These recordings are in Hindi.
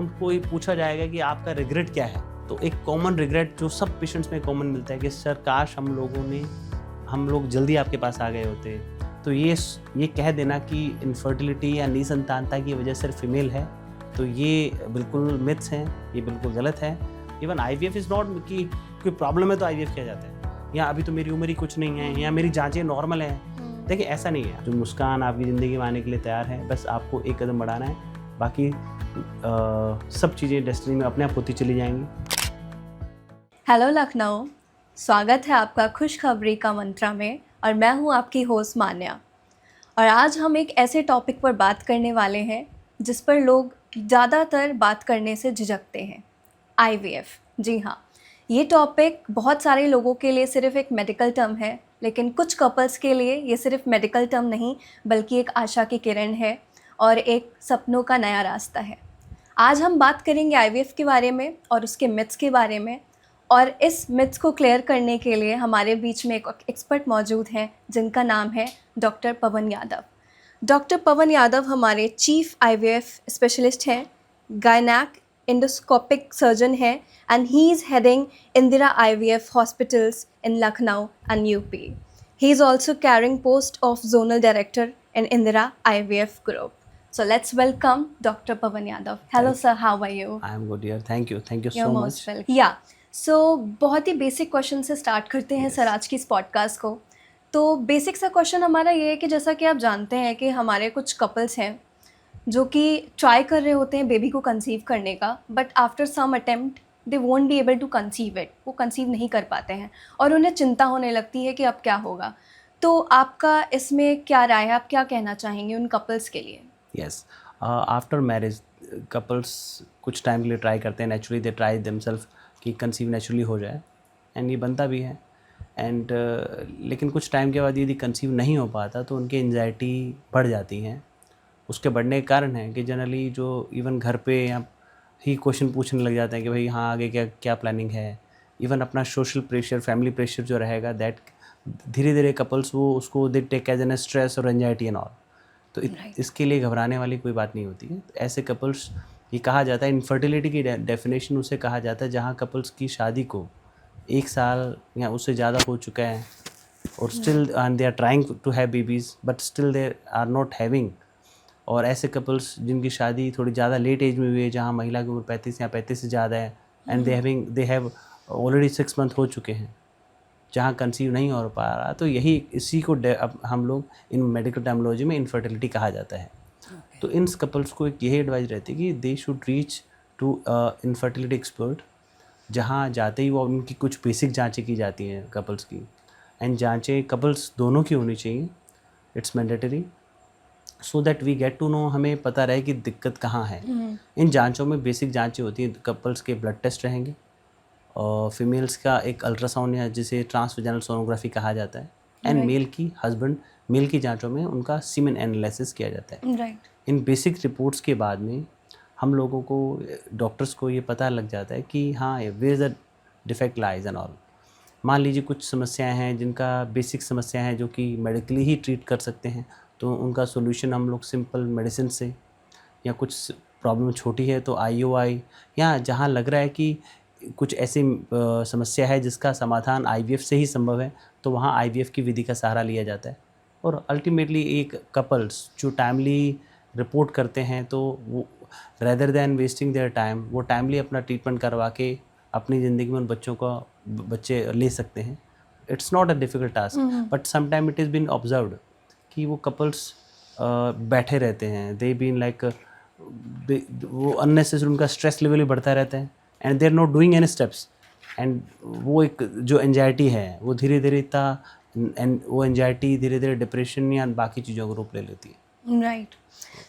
उनको ये पूछा जाएगा कि आपका रिग्रेट क्या है। तो एक कॉमन रिग्रेट जो सब पेशेंट्स में कॉमन मिलता है कि सर काश हम लोग जल्दी आपके पास आ गए होते। तो ये कह देना कि इनफर्टिलिटी या निसंतानता की वजह सिर्फ फीमेल है, तो ये बिल्कुल मिथ्स हैं, ये बिल्कुल गलत है। इवन IVF इज़ नॉट कि कोई प्रॉब्लम है तो IVF किया जाता है, या अभी तो मेरी उम्र ही कुछ नहीं है, या मेरी जांचें नॉर्मल हैं। देखिए ऐसा नहीं है। जो मुस्कान आपकी ज़िंदगी में आने के लिए तैयार है, बस आपको एक कदम बढ़ाना है, बाकी सब चीज़ें डेस्टिनी में अपने आप होती चली जाएंगी। हेलो लखनऊ, स्वागत है आपका खुशखबरी का मंत्रा में, और मैं हूँ आपकी होस्ट मान्या। और आज हम एक ऐसे टॉपिक पर बात करने वाले हैं जिस पर लोग ज़्यादातर बात करने से झिझकते हैं, IVF। जी हाँ, ये टॉपिक बहुत सारे लोगों के लिए सिर्फ एक मेडिकल टर्म है, लेकिन कुछ कपल्स के लिए ये सिर्फ मेडिकल टर्म नहीं बल्कि एक आशा की किरण है और एक सपनों का नया रास्ता है। आज हम बात करेंगे IVF के बारे में और उसके मिथ्स के बारे में, और इस मिथ्स को क्लियर करने के लिए हमारे बीच में एक एक्सपर्ट मौजूद हैं जिनका नाम है डॉक्टर पवन यादव। डॉक्टर पवन यादव हमारे चीफ IVF स्पेशलिस्ट हैं, गायनेक एंडोस्कोपिक सर्जन है, and he is heading Indira IVF hospitals in Lucknow and UP. He is also carrying post of zonal director in Indira IVF group. So let's welcome Dr. Pawan Yadav. Hello sir, how are you? I am good dear, thank you You're so most much. welcome. Yeah. So बहुत ही बेसिक क्वेश्चन से स्टार्ट करते हैं सर आज की इस पॉडकास्ट को। तो बेसिक सा क्वेश्चन हमारा ये है कि जैसा कि आप जानते हैं कि हमारे कुछ कपल्स हैं जो कि ट्राई कर रहे होते हैं बेबी को कंसीव करने का, but after some attempt they won't be able to conceive it, वो कंसीव नहीं कर पाते हैं और उन्हें चिंता होने लगती है कि अब क्या होगा। तो आपका इसमें क्या राय है, आप क्या कहना चाहेंगे उन कपल्स के लिए? यस, आफ्टर मैरिज कपल्स कुछ टाइम के लिए ट्राई करते हैं, नेचुरली दे ट्राई देमसेल्फ कि कंसीव नेचुरली हो जाए, एंड ये बनता भी है। एंड लेकिन कुछ टाइम के बाद यदि कंसीव नहीं हो पाता तो उनकी एंजाइटी बढ़ जाती हैं। उसके बढ़ने के कारण है कि जनरली जो इवन घर पे या ही क्वेश्चन पूछने लग जाते हैं कि भाई हाँ आगे क्या क्या प्लानिंग है। इवन अपना सोशल प्रेशर, फैमिली प्रेशर जो रहेगा, दैट धीरे धीरे कपल्स वो उसको they take as an stress और एंजाइटी एंड ऑल। तो इसके लिए घबराने वाली कोई बात नहीं होती है। तो ऐसे कपल्स, ये कहा जाता है इनफर्टिलिटी की डेफिनेशन उसे कहा जाता है जहाँ कपल्स की शादी को 1 साल या उससे ज़्यादा हो चुका है और still they are trying to have babies but still they are not having. और ऐसे कपल्स जिनकी शादी थोड़ी ज़्यादा लेट एज में हुई है, जहाँ महिला की उम्र 35 या 35 से ज़्यादा है, and they have already 6 month हो चुके हैं, जहाँ कंसीव नहीं हो पा रहा, तो यही इसी को अब हम लोग इन मेडिकल टर्मिनोलॉजी में इनफर्टिलिटी कहा जाता है। तो इन कपल्स को एक यही एडवाइस रहती है कि they should reach to infertility expert, जहाँ जाते ही वो उनकी कुछ बेसिक जांचें की जाती हैं कपल्स की, एंड जांचें कपल्स दोनों की होनी चाहिए, it's mandatory, so that we get to know, हमें पता रहे कि दिक्कत कहाँ है। इन जांचों में बेसिक जांचें होती हैं, कपल्स के ब्लड टेस्ट रहेंगे, और फीमेल्स का एक अल्ट्रासाउंड या जिसे ट्रांसवेजाइनल सोनोग्राफी कहा जाता है, एंड मेल की जांचों में उनका सीमेन एनालिसिस किया जाता है। इन बेसिक रिपोर्ट्स के बाद में हम लोगों को, डॉक्टर्स को ये पता लग जाता है कि हाँ where the defect lies and all. मान लीजिए कुछ समस्याएं हैं जिनका बेसिक समस्याएं हैं जो कि मेडिकली ही ट्रीट कर सकते हैं, तो उनका सोल्यूशन हम लोग सिंपल मेडिसिन से, या कुछ प्रॉब्लम छोटी है तो IUI, या जहाँ लग रहा है कि कुछ ऐसी समस्या है जिसका समाधान IVF से ही संभव है, तो वहाँ IVF की विधि का सहारा लिया जाता है। और अल्टीमेटली एक कपल्स जो टाइमली रिपोर्ट करते हैं, तो वो rather than wasting their time, वो टाइमली अपना ट्रीटमेंट करवा के अपनी ज़िंदगी में उन बच्चे ले सकते हैं। It's not a difficult task, but sometime it is been observed कि वो कपल्स बैठे रहते हैं, दे बीन लाइक वो अननेसेसरी उनका स्ट्रेस लेवल भी बढ़ता रहता है, and they are not doing any steps, and वो एक जो एंजाइटी है वो धीरे धीरे वो एंजाइटी धीरे धीरे डिप्रेशन या बाकी चीज़ों को रूप ले लेती है। Right.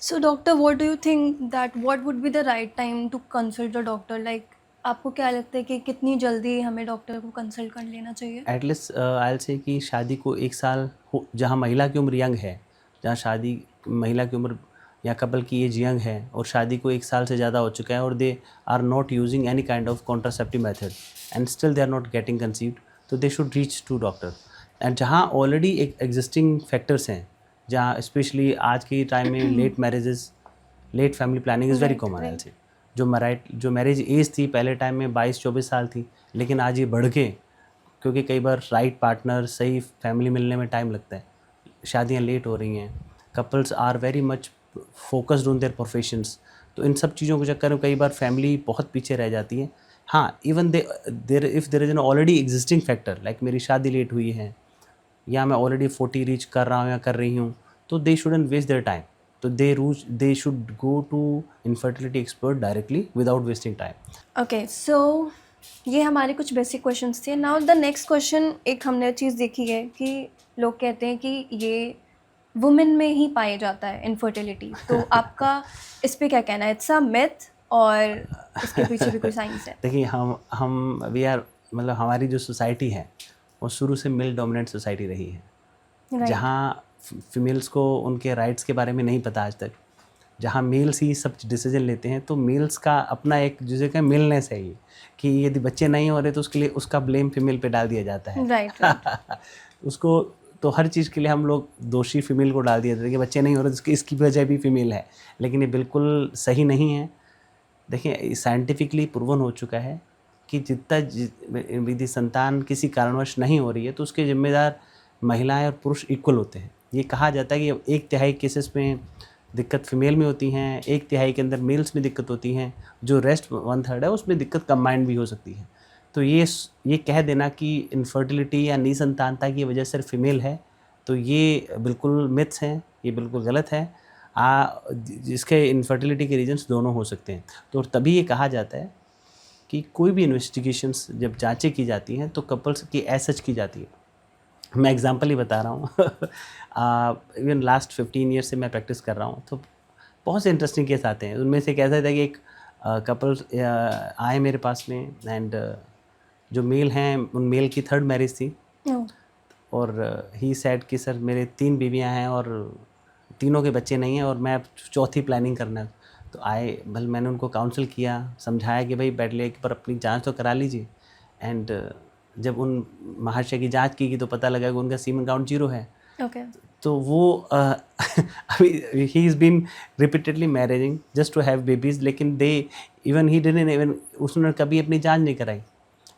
So doctor, what do you think that what would be the right time to consult the doctor? Like आपको क्या लगता है कि कितनी जल्दी हमें डॉक्टर को कंसल्ट कर लेना चाहिए? एटलीस्ट आई विल से कि शादी को 1 साल हो, जहाँ महिला की उम्र यंग है, जहाँ शादी महिला की उम्र या कपल की एज यंग है और शादी को 1 साल से ज़्यादा हो चुका है, और they are not using any kind of contraceptive method and still they are not getting conceived, तो they should reach to doctor. And जहाँ ऑलरेडी एक एग्जिस्टिंग फैक्टर्स हैं, जहाँ स्पेशली आज के टाइम में late marriages, late family planning is very common, I say जो मैरिज एज थी पहले टाइम में 22-24 साल थी, लेकिन आज ये बढ़ के, क्योंकि कई बार राइट पार्टनर, सही फैमिली मिलने में टाइम लगता है, शादियाँ लेट हो रही हैं, couples are very much focused on their professions, तो इन सब चीज़ों के चक्कर में कई बार फैमिली बहुत पीछे रह जाती है। हाँ, even if there is an already existing factor, like मेरी शादी लेट हुई है या मैं ऑलरेडी 40 रीच कर रहा हूँ या कर रही हूँ, तो they shouldn't waste their time, तो they should go to infertility expert directly without wasting time. Okay, so ये हमारे कुछ बेसिक क्वेश्चंस थे। नाउ द नेक्स्ट क्वेश्चन, एक हमने चीज़ देखी है कि लोग कहते हैं कि ये वुमेन में ही पाया जाता है इनफर्टिलिटी, तो आपका इस पे क्या कहना है? इट्स अ मिथ और इसके पीछे भी कोई साइंस है? देखिए, हम वी आर, मतलब हमारी जो सोसाइटी है वो शुरू से मेल डोमिनेंट सोसाइटी रही है, Right. जहाँ फीमेल्स को उनके राइट्स के बारे में नहीं पता आज तक, जहाँ मेल्स ही सब डिसीजन लेते हैं, तो मेल्स का अपना एक जिसे कहें मेलनेस है ये, कि यदि बच्चे नहीं हो रहे तो उसके लिए उसका ब्लेम फीमेल पे डाल दिया जाता है। राइट। उसको तो हर चीज़ के लिए हम लोग दोषी फीमेल को डाल दिया जाता है कि बच्चे नहीं हो रहे तो इसकी वजह भी फीमेल है, लेकिन ये बिल्कुल सही नहीं है। देखिए, साइंटिफिकली प्रूवन हो चुका है कि यदि संतान किसी कारणवश नहीं हो रही है तो उसके जिम्मेदार महिलाएं और पुरुष इक्वल होते हैं। ये कहा जाता है कि 1/3 केसेस में दिक्कत फीमेल में होती हैं, 1/3 के अंदर मेल्स में दिक्कत होती हैं, जो रेस्ट 1/3 है उसमें दिक्कत कंबाइंड भी हो सकती है। तो ये कह देना कि इनफर्टिलिटी या निसंतानता की वजह सिर्फ फीमेल है, तो ये बिल्कुल मिथ्स हैं, ये बिल्कुल गलत है। जिसके इनफर्टिलिटी के रीजंस दोनों हो सकते हैं। तो तभी ये कहा जाता है कि कोई भी इन्वेस्टिगेशंस जब जांचें की जाती हैं तो कपल्स की एज सच की जाती है। मैं एग्जांपल ही बता रहा हूँ। इवन लास्ट 15 ईयर से मैं प्रैक्टिस कर रहा हूँ, तो बहुत से इंटरेस्टिंग केस आते हैं। उनमें से एक ऐसा था कि एक कपल्स आए मेरे पास में, एंड जो मेल हैं उन मेल की 3rd मैरिज थी, और ही सेड कि सर मेरे 3 बीवियाँ हैं और तीनों के बच्चे नहीं हैं और मैं 4थी प्लानिंग करना है। तो आए, भले मैंने उनको काउंसिल किया, समझाया कि भाई पहले एक बार अपनी जांच तो करा लीजिए। एंड जब उन महाशय की जांच की तो पता लगा कि उनका सीमन काउंट 0 है। ओके। तो वो अभी he is been repeatedly marrying just to have babies, लेकिन ही डिडंट इवन, उसने कभी अपनी जांच नहीं कराई।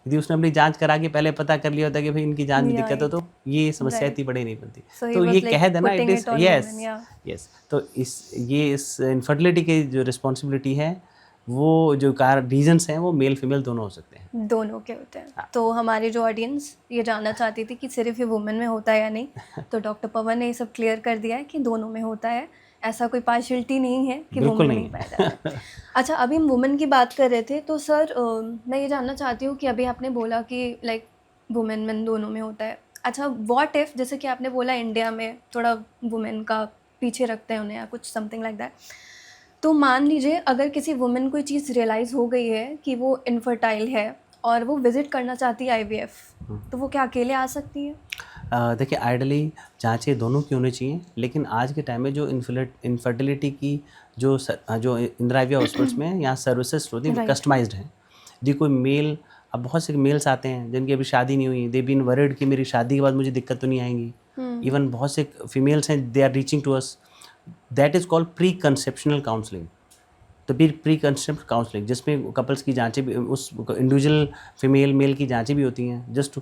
यदि उसने अपनी जांच करा के पहले पता कर लिया होता कि भाई इनकी जांच में दिक्कत है, तो ये समस्या इतनी बड़ी नहीं बनती। तो ये कह देना, इट इज़ यस। तो इस इनफर्टिलिटी की जो रिस्पॉन्सिबिलिटी है, वो जो रीजंस हैं वो मेल फीमेल दोनों हो सकते हैं, दोनों के होते हैं। हाँ। तो हमारी जो ऑडियंस ये जानना चाहती थी कि सिर्फ ये वुमेन में होता है या नहीं, तो डॉक्टर पवन ने ये सब क्लियर कर दिया है कि दोनों में होता है, ऐसा कोई पार्शियलिटी नहीं है कि वुमेन में नहीं पाया जाता है। अच्छा, अभी हम वुमेन की बात कर रहे थे, तो सर मैं ये जानना चाहती हूँ कि अभी आपने बोला कि लाइक वुमेन मेन दोनों में होता है। अच्छा, व्हाट इफ़, जैसे कि आपने बोला इंडिया में थोड़ा वुमेन का पीछे रखते हैं उन्हें या कुछ समथिंग लाइक दैट, तो मान लीजिए अगर किसी वुमेन को ये चीज़ रियलाइज़ हो गई है कि वो इनफर्टाइल है और वो विज़िट करना चाहती है IVF, तो वो क्या अकेले आ सकती है? देखिए, आइडली जांचें दोनों की होनी चाहिए, लेकिन आज के टाइम में जो इनफर्टिलिटी की जो इंदिरा IVF हॉस्पिटल्स में यहाँ सर्विसेज होती हैं कस्टमाइज्ड हैं। यदि कोई मेल, अब बहुत से मेल्स आते हैं जिनकी अभी शादी नहीं हुई, दे बीन वरीड कि मेरी शादी के बाद मुझे दिक्कत तो नहीं आएंगी। इवन बहुत से फीमेल्स हैं, they are reaching to us, that is called pre conceptional counselling. तो प्री कंसेप्ट काउंसलिंग, जिसमें कपल्स की जांचें भी, उस इंडिविजुअल फीमेल मेल की जांचें भी होती हैं, जस्ट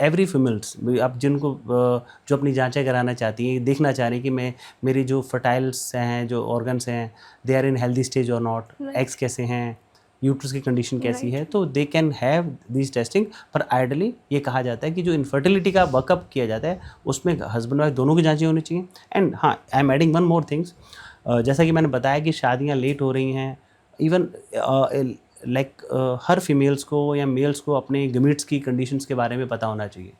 एवरी फीमेल्स, अब जिनको जो अपनी जांचें कराना चाहती हैं, देखना चाह रही हैं कि मेरी जो फर्टाइल्स हैं, जो ऑर्गन्स हैं, they are in healthy stage और नॉट, एग्स कैसे हैं, यूट्रस की कंडीशन कैसी है, तो they can have this testing. पर आइडली ये कहा जाता है कि जो इनफर्टिलिटी का वर्कअप किया जाता है उसमें हस्बैंड वाइफ दोनों की जांचें होनी चाहिए। एंड हाँ, I am adding one more things, जैसा कि मैंने बताया कि शादियां लेट हो रही हैं, इवन लाइक हर फीमेल्स को या मेल्स को अपने गमीट्स की कंडीशंस के बारे में पता होना चाहिए।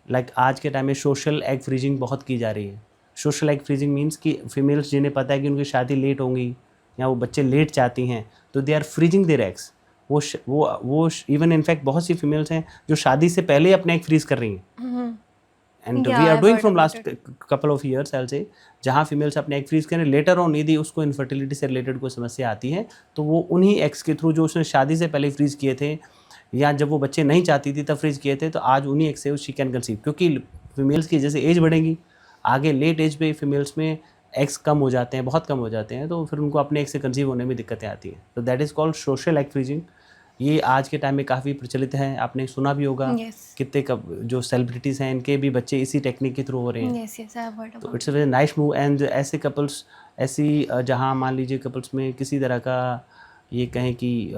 लाइक आज के टाइम में सोशल एग फ्रीजिंग बहुत की जा रही है। सोशल एग फ्रीजिंग मीन्स कि फीमेल्स जिन्हें पता है कि उनकी शादी लेट होंगी या वो बच्चे लेट चाहती हैं, तो they are freezing their eggs. वो इवन इनफैक्ट बहुत सी फीमेल्स हैं जो शादी से पहले अपने एग फ्रीज कर रही हैं। And we are doing from last couple of years I say, जहाँ फीमेल्स अपने एग फ्रीज करें, लेटर ऑन यदि उसको इनफर्टिलिटी से रिलेटेड कोई समस्या आती है तो वो उन्हीं एग्स के थ्रू जो उसने शादी से पहले फ्रीज किए थे या जब वो बच्चे नहीं चाहती थी तब फ्रीज किए थे, तो आज उन्हीं एग्स से शी कैन कंसीव। क्योंकि फीमेल्स की जैसे एज बढ़ेगी, आगे लेट एज पे फीमेल्स में एग्स कम हो जाते हैं, बहुत कम हो जाते हैं, तो फिर उनको अपने एग से कंसीव होने में दिक्कतें आती हैं। तो that is called social egg freezing. ये आज के टाइम में काफ़ी प्रचलित है, आपने सुना भी होगा। Yes. कितने कब जो सेलिब्रिटीज़ हैं इनके भी बच्चे इसी टेक्निक के थ्रू हो रहे हैं। Yes, yes, I have heard तो about it's a very nice move. And ऐसे कपल्स, ऐसी जहाँ मान लीजिए कपल्स में किसी तरह का ये कहें कि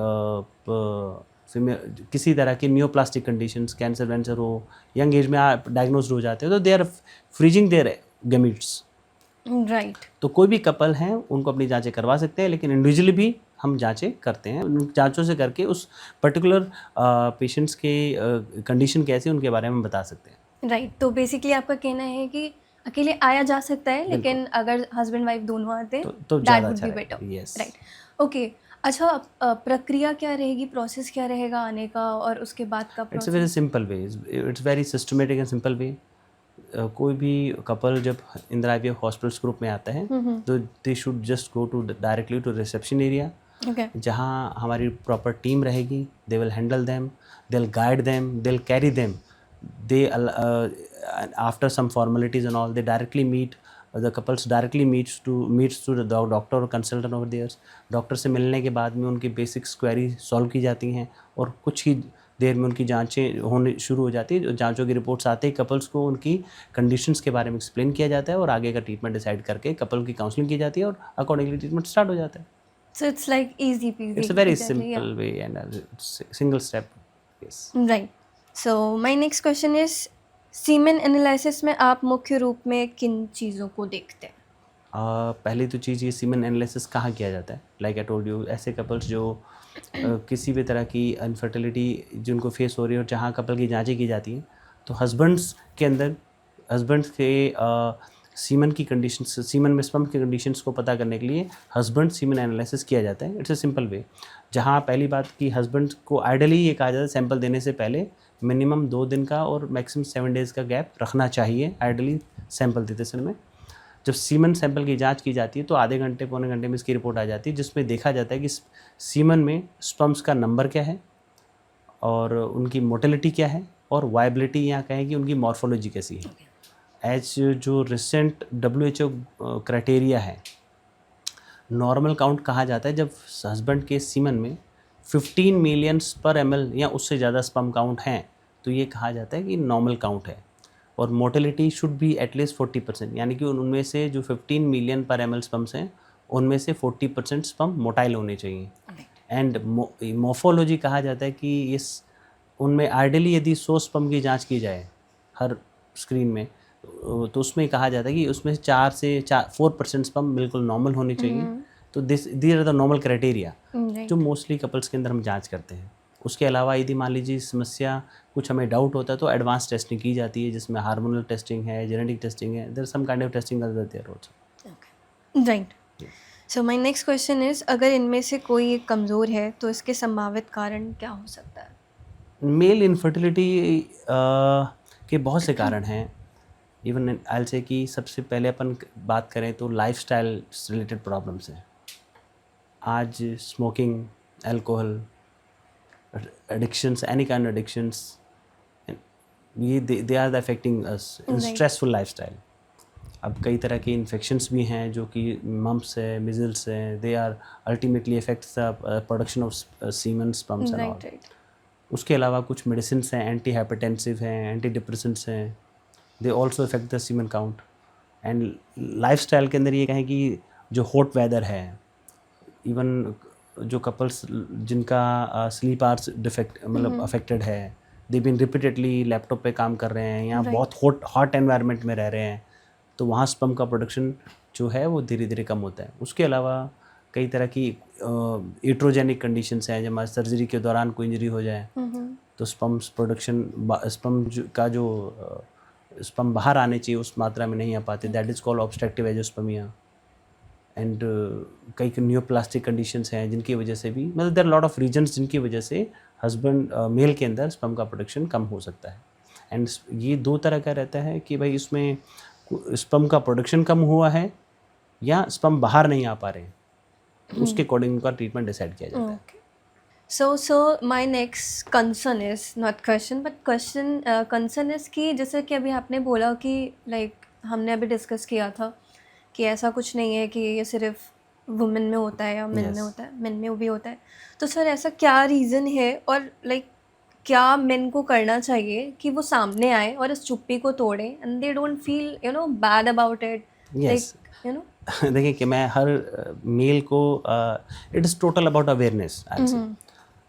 किसी तरह की न्यूप्लास्टिक कंडीशंस, कैंसर वैंसर हो, यंग एज में आप डायग्नोज हो जाते हैं, तो they are freezing their gametes. Right. तो कोई भी कपल हैं उनको अपनी जांचें करवा सकते हैं, लेकिन इंडिविजुअली भी हम जांचें करते हैं। उन जांचों से करके उस पर्टिकुलर पेशेंट्स के कंडीशन कैसी है उनके बारे में बता सकते हैं। राइट, तो बेसिकली आपका कहना है कि अकेले आया जा सकता है, बिल्कुल। लेकिन अगर हस्बैंड वाइफ दोनों आते हैं तो दैट ज़्यादा वुड अच्छा बी रहेगा। बेटर। यस। Right, okay. अच्छा, प्रक्रिया क्या रहेगी, प्रोसेस क्या रहेगा आने का और उसके बाद का it's a very process? Simple way, it's very systematic and simple way. कोई भी कपल जब इंदिरा आईवीएफ हॉस्पिटल्स ग्रुप में आता है तो they should just go to directly to reception area, okay. जहाँ हमारी प्रॉपर टीम रहेगी। They will handle them, they will guide them, they will carry them. They after some formalities and all, they directly meet the couples, directly meets to the doctor और कंसल्टेंट ओवर देयर्स। डॉक्टर से मिलने के बाद में उनकी बेसिक्स क्वेरी सॉल्व की जाती हैं और कुछ ही देर में उनकी जांचें होने शुरू हो जाती है। जांचों की रिपोर्ट्स आते ही कपल्स को उनकी कंडीशंस के बारे में एक्सप्लेन किया जाता है और आगे का ट्रीटमेंट डिसाइड करके कपल की काउंसलिंग की जाती है और अकॉर्डिंगली ट्रीटमेंट स्टार्ट हो जाता है। So it's like easy peasy. It's a very Exactly, yeah. simple way and a single step. Yes. Right. So my next question is, semen analysis में आप मुख्य रूप में किन चीज़ों को देखते हैं? पहली तो चीज़, ये सीमेन एनालिसिस कहाँ किया जाता है। लाइक आई टोल्ड यू, ऐसे कपल्स जो किसी भी तरह की अनफर्टिलिटी जिनको फेस हो रही है और जहाँ कपल की जांचें की जाती हैं, तो हस्बैंड्स के अंदर, हस्बैंड्स के सीमन की कंडीशंस, सीमन में स्पर्म की कंडीशंस को पता करने के लिए हस्बैंड सीमन एनालिसिस किया जाता है। इट्स अ सिंपल वे, जहाँ पहली बात कि हस्बैंड को आइडियली ये कहा जाता है सैंपल देने से पहले मिनिमम 2 दिन का और मैक्सिमम 7 डेज़ का गैप रखना चाहिए आइडियली सैंपल देते समय। जब सीमन सैंपल की जांच की जाती है तो आधे घंटे पौने घंटे में इसकी रिपोर्ट आ जाती है, जिसमें देखा जाता है कि सीमन में स्पर्म्स का नंबर क्या है और उनकी मोटिलिटी क्या है और वायबिलिटी, या कहें कि उनकी मॉर्फोलॉजी कैसी है। एज जो रिसेंट WHO क्राइटेरिया है, नॉर्मल काउंट कहा जाता है जब हस्बैंड के सीमन में 15 मिलियंस पर ml या उससे ज़्यादा स्पर्म काउंट हैं, तो ये कहा जाता है कि नॉर्मल काउंट है। और मोटिलिटी शुड बी एटलीस्ट 40%, यानी कि उनमें से जो 15 मिलियन पर ml स्पर्म्स हैं उनमें से 40% स्पर्म मोटाइल होने चाहिए। एंड मॉर्फोलॉजी कहा जाता है कि इस उनमें आइडियली यदि 100 स्पर्म की जांच की जाए हर स्क्रीन में, तो उसमें कहा जाता है कि उसमें 4% स्पर्म बिल्कुल नॉर्मल होने चाहिए। तो this are the normal criteria जो मोस्टली कपल्स के अंदर हम जांच करते हैं। उसके अलावा यदि मान लीजिए समस्या कुछ हमें डाउट होता है तो एडवांस टेस्टिंग की जाती है, जिसमें हार्मोनल टेस्टिंग है, जेनेटिक टेस्टिंग है, there some kind of testing there also. Right. So my next question is, अगर इनमें से कोई एक कमज़ोर है तो इसके संभावित कारण क्या हो सकता है? मेल इनफर्टिलिटी के बहुत से कारण हैं। इवन आई विल से कि सबसे पहले अपन बात करें तो लाइफस्टाइल रिलेटेड प्रॉब्लम्स हैं। आज smoking, alcohol, addictions, any kind addictions, ये they are the affecting us in stressful lifestyle. अब कई तरह के इन्फेक्शंस भी हैं जो कि मम्प्स है, मिजल्स है, they are ultimately affects the production of semen, sperms and all. उसके अलावा कुछ मेडिसिन हैं, एंटी हाइपरटेंसिव हैं, एंटी डिप्रेसेंट्स हैं, they also affect the semen count. And lifestyle के अंदर ये कहें कि जो हॉट वेदर है, इवन जो कपल्स जिनका स्लीप आवर्स डिफेक्ट मतलब अफेक्टेड है, दे बीन रिपीटेडली लैपटॉप पे काम कर रहे हैं या बहुत हॉट एनवायरनमेंट में रह रहे हैं, तो वहाँ स्पर्म का प्रोडक्शन जो है वो धीरे धीरे कम होता है। उसके अलावा कई तरह की इट्रोजेनिक कंडीशंस हैं, जब हमारे सर्जरी के दौरान कोई इंजरी हो जाए तो स्पर्म्स प्रोडक्शन, का जो स्पर्म बाहर आने चाहिए उस मात्रा में नहीं आ पाते, that is called obstructive angiospermia. And कई न्यूप्लास्टिक कंडीशंस हैं जिनकी वजह से भी, मतलब there are lot of reasons जिनकी वजह से हस्बैंड मेल के अंदर स्पर्म का प्रोडक्शन कम हो सकता है। एंड ये 2 तरह का रहता है कि भाई इसमें स्पर्म का प्रोडक्शन कम हुआ है या स्पर्म बाहर नहीं आ पा रहे हैं, तो उसके अकॉर्डिंग उनका ट्रीटमेंट डिसाइड किया जाता है। So my next concern is not question but concern is कि जैसे कि अभी आपने बोला कि लाइक हमने अभी डिस्कस किया था कि ऐसा कुछ नहीं है कि ये सिर्फ वुमेन में होता है या मेन में Yes. होता है, मेन में भी होता है। तो सर ऐसा क्या रीज़न है और लाइक क्या मेन को करना चाहिए कि वो सामने आए और इस चुप्पी को तोड़ें and they don't feel bad about it, Yes. Like देखिए कि मैं हर मेल को it is total about awareness.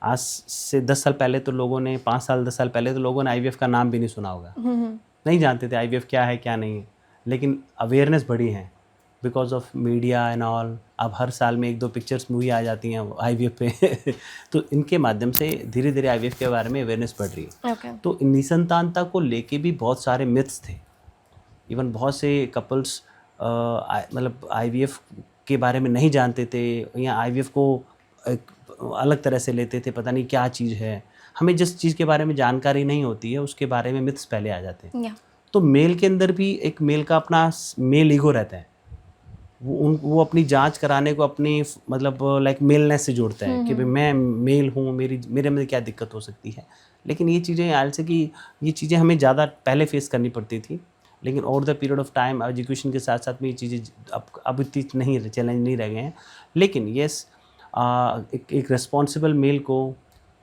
आज से 10 साल पहले तो लोगों ने 5 साल 10 साल पहले तो लोगों ने आईवीएफ का नाम भी नहीं सुना होगा, नहीं जानते थे आईवीएफ क्या है क्या नहीं है। लेकिन अवेयरनेस बढ़ी है because of media and all. अब हर साल में 1-2 पिक्चर्स मूवी आ जाती हैं आईवीएफ पे तो इनके माध्यम से धीरे धीरे आईवीएफ के बारे में अवेयरनेस बढ़ रही है। ओके। तो निसंतानता को लेके भी बहुत सारे मिथ्स थे। इवन बहुत से कपल्स मतलब आईवीएफ के बारे में नहीं जानते थे या आईवीएफ को एक अलग तरह से लेते थे, पता नहीं क्या चीज़ है। हमें जिस चीज़ के बारे में जानकारी नहीं होती है उसके बारे में मिथ्स पहले आ जाते हैं। तो मेल के अंदर भी एक मेल का अपना मेल ईगो रहता है। वो अपनी जांच कराने को अपनी मतलब लाइक मेलनेस से जोड़ता है कि भाई मैं मेल हूँ, मेरे में क्या दिक्कत हो सकती है। लेकिन ये चीज़ें आज से कि ये चीज़ें हमें ज़्यादा पहले फेस करनी पड़ती थी, लेकिन over the period of time education के साथ साथ में ये चीज़ें अब इतनी नहीं चैलेंज नहीं रह गए हैं। लेकिन येस एक रिस्पॉन्सिबल मेल को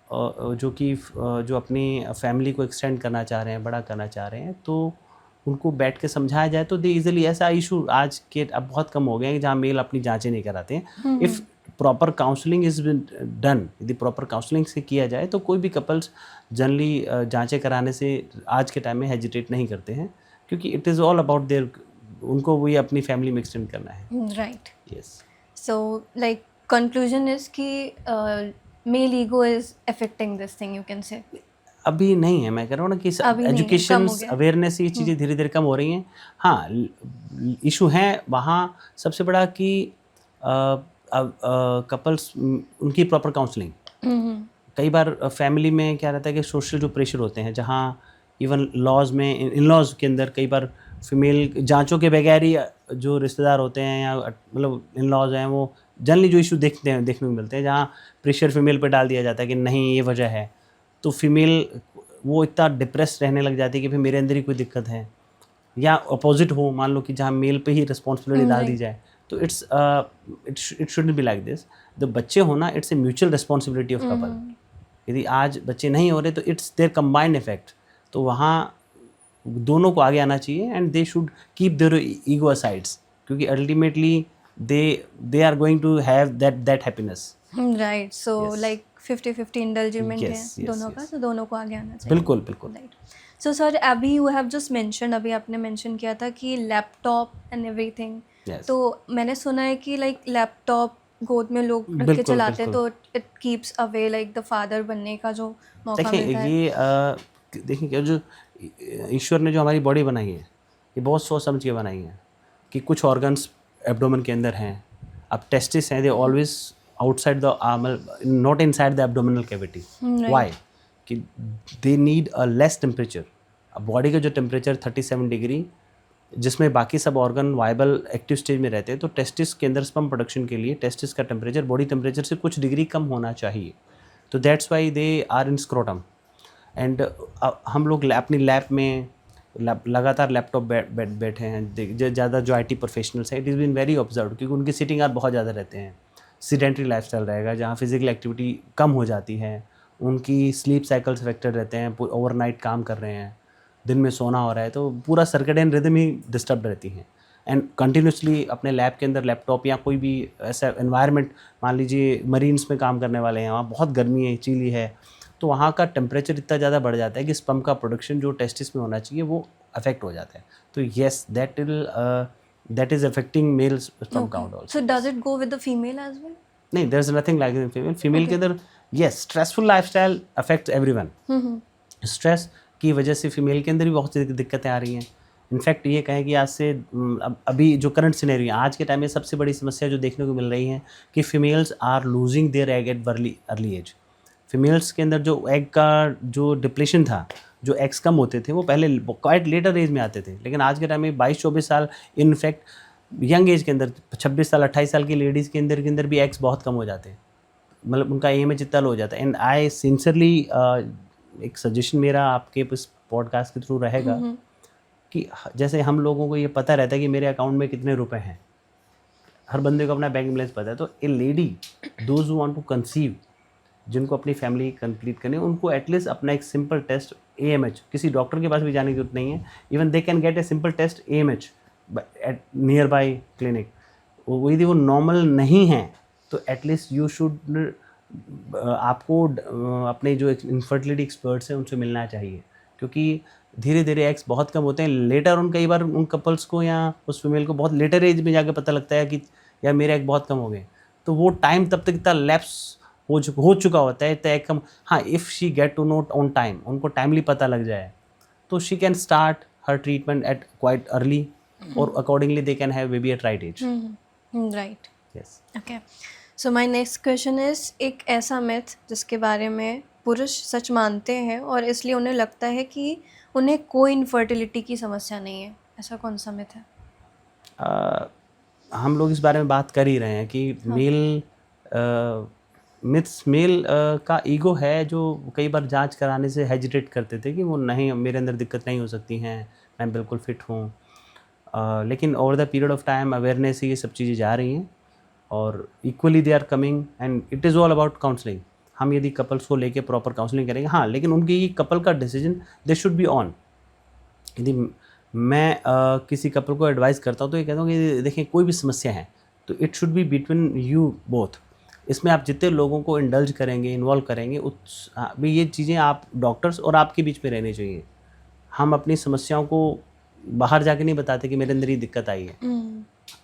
जो अपनी फैमिली को एक्सटेंड करना चाह रहे हैं, बड़ा करना चाह रहे हैं, तो उनको बैठ के समझाया जाए तो दे इजीली। ऐसा इशू आज के अब बहुत कम हो गया है जहाँ मेल अपनी जांचें नहीं कराते हैं। If proper counselling is done, यदि प्रॉपर काउंसलिंग से किया जाए तो कोई भी कपल्स जनरली जांचें कराने से आज के टाइम में हेजिटेट नहीं करते हैं, क्योंकि it is all about their, उनको वही अपनी फैमिली में एक्सटेंड करना है। Right. Yes. So like conclusion is कि male ego is affecting this thing, you can say. अभी नहीं है, मैं कह रहा हूँ ना कि अभी नहीं है, एजुकेशन कम हो गया। अवेयरनेस ये चीज़ें धीरे धीरे कम हो रही हैं। हाँ, इशू है वहाँ सबसे बड़ा कि कपल्स उनकी प्रॉपर काउंसलिंग। कई बार फैमिली में क्या रहता है कि सोशल जो प्रेशर होते हैं, जहाँ इवन लॉज में इन लॉज के अंदर कई बार फीमेल जांचों के बगैर ही जो रिश्तेदार होते हैं या मतलब इन लॉज हैं, वो जनरली जो इशू देखने को मिलते हैं, जहाँ प्रेशर फीमेल पे डाल दिया जाता है कि नहीं ये वजह है, तो फीमेल वो इतना डिप्रेस रहने लग जाती है कि फिर मेरे अंदर ही कोई दिक्कत है। या अपोजिट हो, मान लो कि जहाँ मेल पे ही रिस्पॉन्सिबिलिटी डाल दी जाए, तो it shouldn't be like this. The बच्चे होना it's a mutual responsibility of couple. यदि आज बच्चे नहीं हो रहे तो इट्स देयर कंबाइंड इफेक्ट, तो वहाँ दोनों को आगे आना चाहिए and they should keep their ego asides, क्योंकि ultimately they are going to have that happiness. Right. So Yes. Like 50-50 indulgement है Yes, yes, दोनों का, yes. तो दोनों को आगे आना चाहिए। बिल्कुल बिल्कुल। राइट। सो सर अभी यू हैव जस्ट मेंशन, अभी आपने मेंशन किया था कि लैपटॉप एंड एवरीथिंग। Yes. तो मैंने सुना है कि लाइक लैपटॉप गोद में लोग रख के बिल्कुल, चलाते हैं तो बिल्कुल। It keeps away like the father बनने का जो मौका देखिए मिलता है। ये देखिए क्या जो ईश्वर ने जो हमारी बॉडी बनाई है, ये बहुत सोच समझ के बनाई है कि कुछ ऑर्गन्स एब्डोमेन के अंदर हैं। अब टेस्टिस हैं, they always outside the not inside the abdominal cavity. Why? कि they need a less temperature. अब बॉडी का जो टेम्परेचर 37 डिग्री, जिसमें बाकी सब ऑर्गन वाइबल एक्टिव स्टेज में रहते हैं, तो टेस्टिस के अंदर स्पर्म प्रोडक्शन के लिए टेस्टिस का टेम्परेचर बॉडी टेम्परेचर से कुछ डिग्री कम होना चाहिए। तो that's why they are in scrotum. And हम लोग अपनी लैब में लगातार लैपटॉप बैठे हैं। ज़्यादा जो IT प्रोफेशनल्स हैं, it is been very observe, क्योंकि उनके सिटिंग आवर बहुत ज़्यादा रहते हैं। सीडेंट्री लाइफस्टाइल रहेगा जहाँ फिजिकल एक्टिविटी कम हो जाती है, उनकी स्लीप साइकिल्स अफेक्टेड रहते हैं, ओवरनाइट काम कर रहे हैं, दिन में सोना हो रहा है, तो पूरा सर्केडियन रिदम ही डिस्टर्ब रहती हैं। एंड कंटिन्यूसली अपने लैब के अंदर लैपटॉप या कोई भी ऐसा एनवायरनमेंट, मान लीजिए मरीन्स में काम करने वाले हैं, वहाँ बहुत गर्मी है, चीली है, तो वहाँ का टेम्परेचर इतना ज़्यादा बढ़ जाता है कि स्पर्म का प्रोडक्शन जो टेस्टिस में होना चाहिए वो अफेक्ट हो जाता है। तो yes, that is affecting male sperm count also. So does it go with the female as well? नहीं, there is nothing like in female. Female के अंदर yes, stressful lifestyle affects everyone. Stress की वजह से फीमेल के अंदर भी बहुत सी दिक्कतें आ रही हैं। इनफैक्ट ये कहें कि आज से अभी जो करंट सिनेरियो है, आज के टाइम में सबसे बड़ी समस्या जो देखने को मिल रही है कि females are losing their egg at early age. Females के अंदर जो एग का जो डिप्लेशन था, जो एग्स कम होते थे, वो पहले क्वाइट लेटर एज में आते थे, लेकिन आज के टाइम में 22-24 साल, इनफैक्ट यंग एज के अंदर 26 साल 28 साल की लेडीज़ के अंदर भी एग्स बहुत कम हो जाते हैं, मतलब उनका AMH इतना लो हो जाता है। एंड आई सिंसियरली एक सजेशन मेरा आपके इस पॉडकास्ट के थ्रू रहेगा कि जैसे हम लोगों को ये पता रहता है कि मेरे अकाउंट में कितने रुपए हैं, हर बंदे को अपना बैंक बैलेंस पता है। तो a lady those who want to conceive, जिनको अपनी फैमिली कंप्लीट करनी है, उनको एटलीस्ट अपना एक सिंपल टेस्ट AMH, किसी डॉक्टर के पास भी जाने की जरूरत नहीं है, even they can get a simple test AMH at nearby clinic. यदि वो नॉर्मल नहीं है तो एटलीस्ट यू शुड, आपको अपने जो इनफर्टिलिटी एक्सपर्ट्स हैं उनसे मिलना चाहिए, क्योंकि धीरे धीरे एग्स बहुत कम होते हैं। लेटर ऑन कई बार उन कपल्स को या उस फीमेल को बहुत लेटर एज में जाके पता लगता है कि यार मेरे एग बहुत कम हो गए, तो वो टाइम तब तक इतना लैप्स हो चुका होता है, इतना एग कम। हाँ, if she get to note on time, उनको टाइमली पता लग जाए, तो she can start her treatment at quite early, और accordingly they can have baby at right age. Right, yes. Okay. So my next question is, एक ऐसा मिथ जिसके बारे में पुरुष सच मानते हैं और इसलिए उन्हें लगता है कि उन्हें कोई इनफर्टिलिटी की समस्या नहीं है, ऐसा कौन सा मिथ है? हम लोग इस बारे में बात कर ही रहे हैं कि मेल का ईगो है, जो कई बार जांच कराने से हेजिटेट करते थे कि वो नहीं, मेरे अंदर दिक्कत नहीं हो सकती हैं, मैं बिल्कुल फिट हूँ। लेकिन over the period of time awareness से ये सब चीज़ें जा रही हैं, और equally they are coming, and it is all about counselling. हम यदि कपल्स को लेके प्रॉपर काउंसलिंग करेंगे, हाँ, लेकिन उनकी कपल का decision they should be on. यदि मैं किसी कपल को एडवाइस करता हूँ तो ये कहता हूँ कि देखिए, कोई भी समस्या है तो it should be between you both. इसमें आप जितने लोगों को इंडल्ज करेंगे, इन्वॉल्व करेंगे, भी ये चीज़ें आप डॉक्टर्स और आपके बीच में रहनी चाहिए। हम अपनी समस्याओं को बाहर जाके नहीं बताते कि मेरे अंदर ये दिक्कत आई है,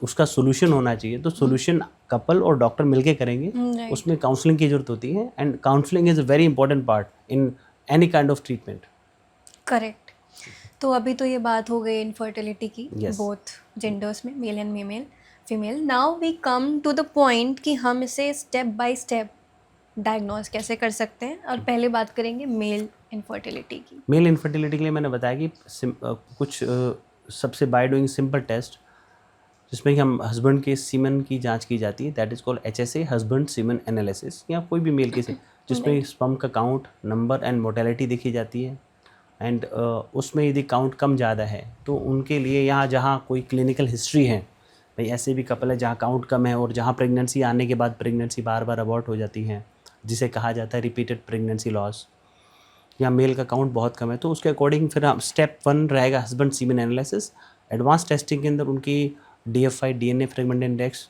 उसका सोल्यूशन होना चाहिए। तो सोल्यूशन कपल और डॉक्टर मिलके करेंगे, उसमें काउंसलिंग की ज़रूरत होती है, and counselling is a very important part in any kind of treatment. Correct. तो अभी तो ये बात हो गई इनफर्टिलिटी की, Yes. बोथ जेंडर्स में, male and female. Now we come to the point कि हम इसे स्टेप बाय स्टेप डायग्नोज कैसे कर सकते हैं, और पहले बात करेंगे मेल इनफर्टिलिटी की। मेल इनफर्टिलिटी के लिए मैंने बताया कि कुछ सबसे बाय डूइंग सिंपल टेस्ट, जिसमें कि हम हस्बैंड के सीमन की जांच की जाती है, that is called HSA, husband semen analysis, या कोई भी मेल केस, जिसमें स्पर्म का काउंट, नंबर एंड मोर्टेलिटी देखी जाती है। एंड उसमें यदि काउंट कम ज़्यादा है तो उनके लिए, यहाँ जहाँ कोई क्लिनिकल हिस्ट्री है, भाई ऐसे भी कपल है जहाँ काउंट कम है और जहाँ प्रेगनेंसी आने के बाद प्रेगनेंसी बार बार अबॉर्ट हो जाती है, जिसे कहा जाता है रिपीटेड प्रेगनेंसी लॉस, या मेल का काउंट बहुत कम है, तो उसके अकॉर्डिंग फिर हम स्टेप 1 रहेगा husband semen analysis. Advance testing के अंदर उनकी DFI DNA फ्रेगमेंट इंडेक्स,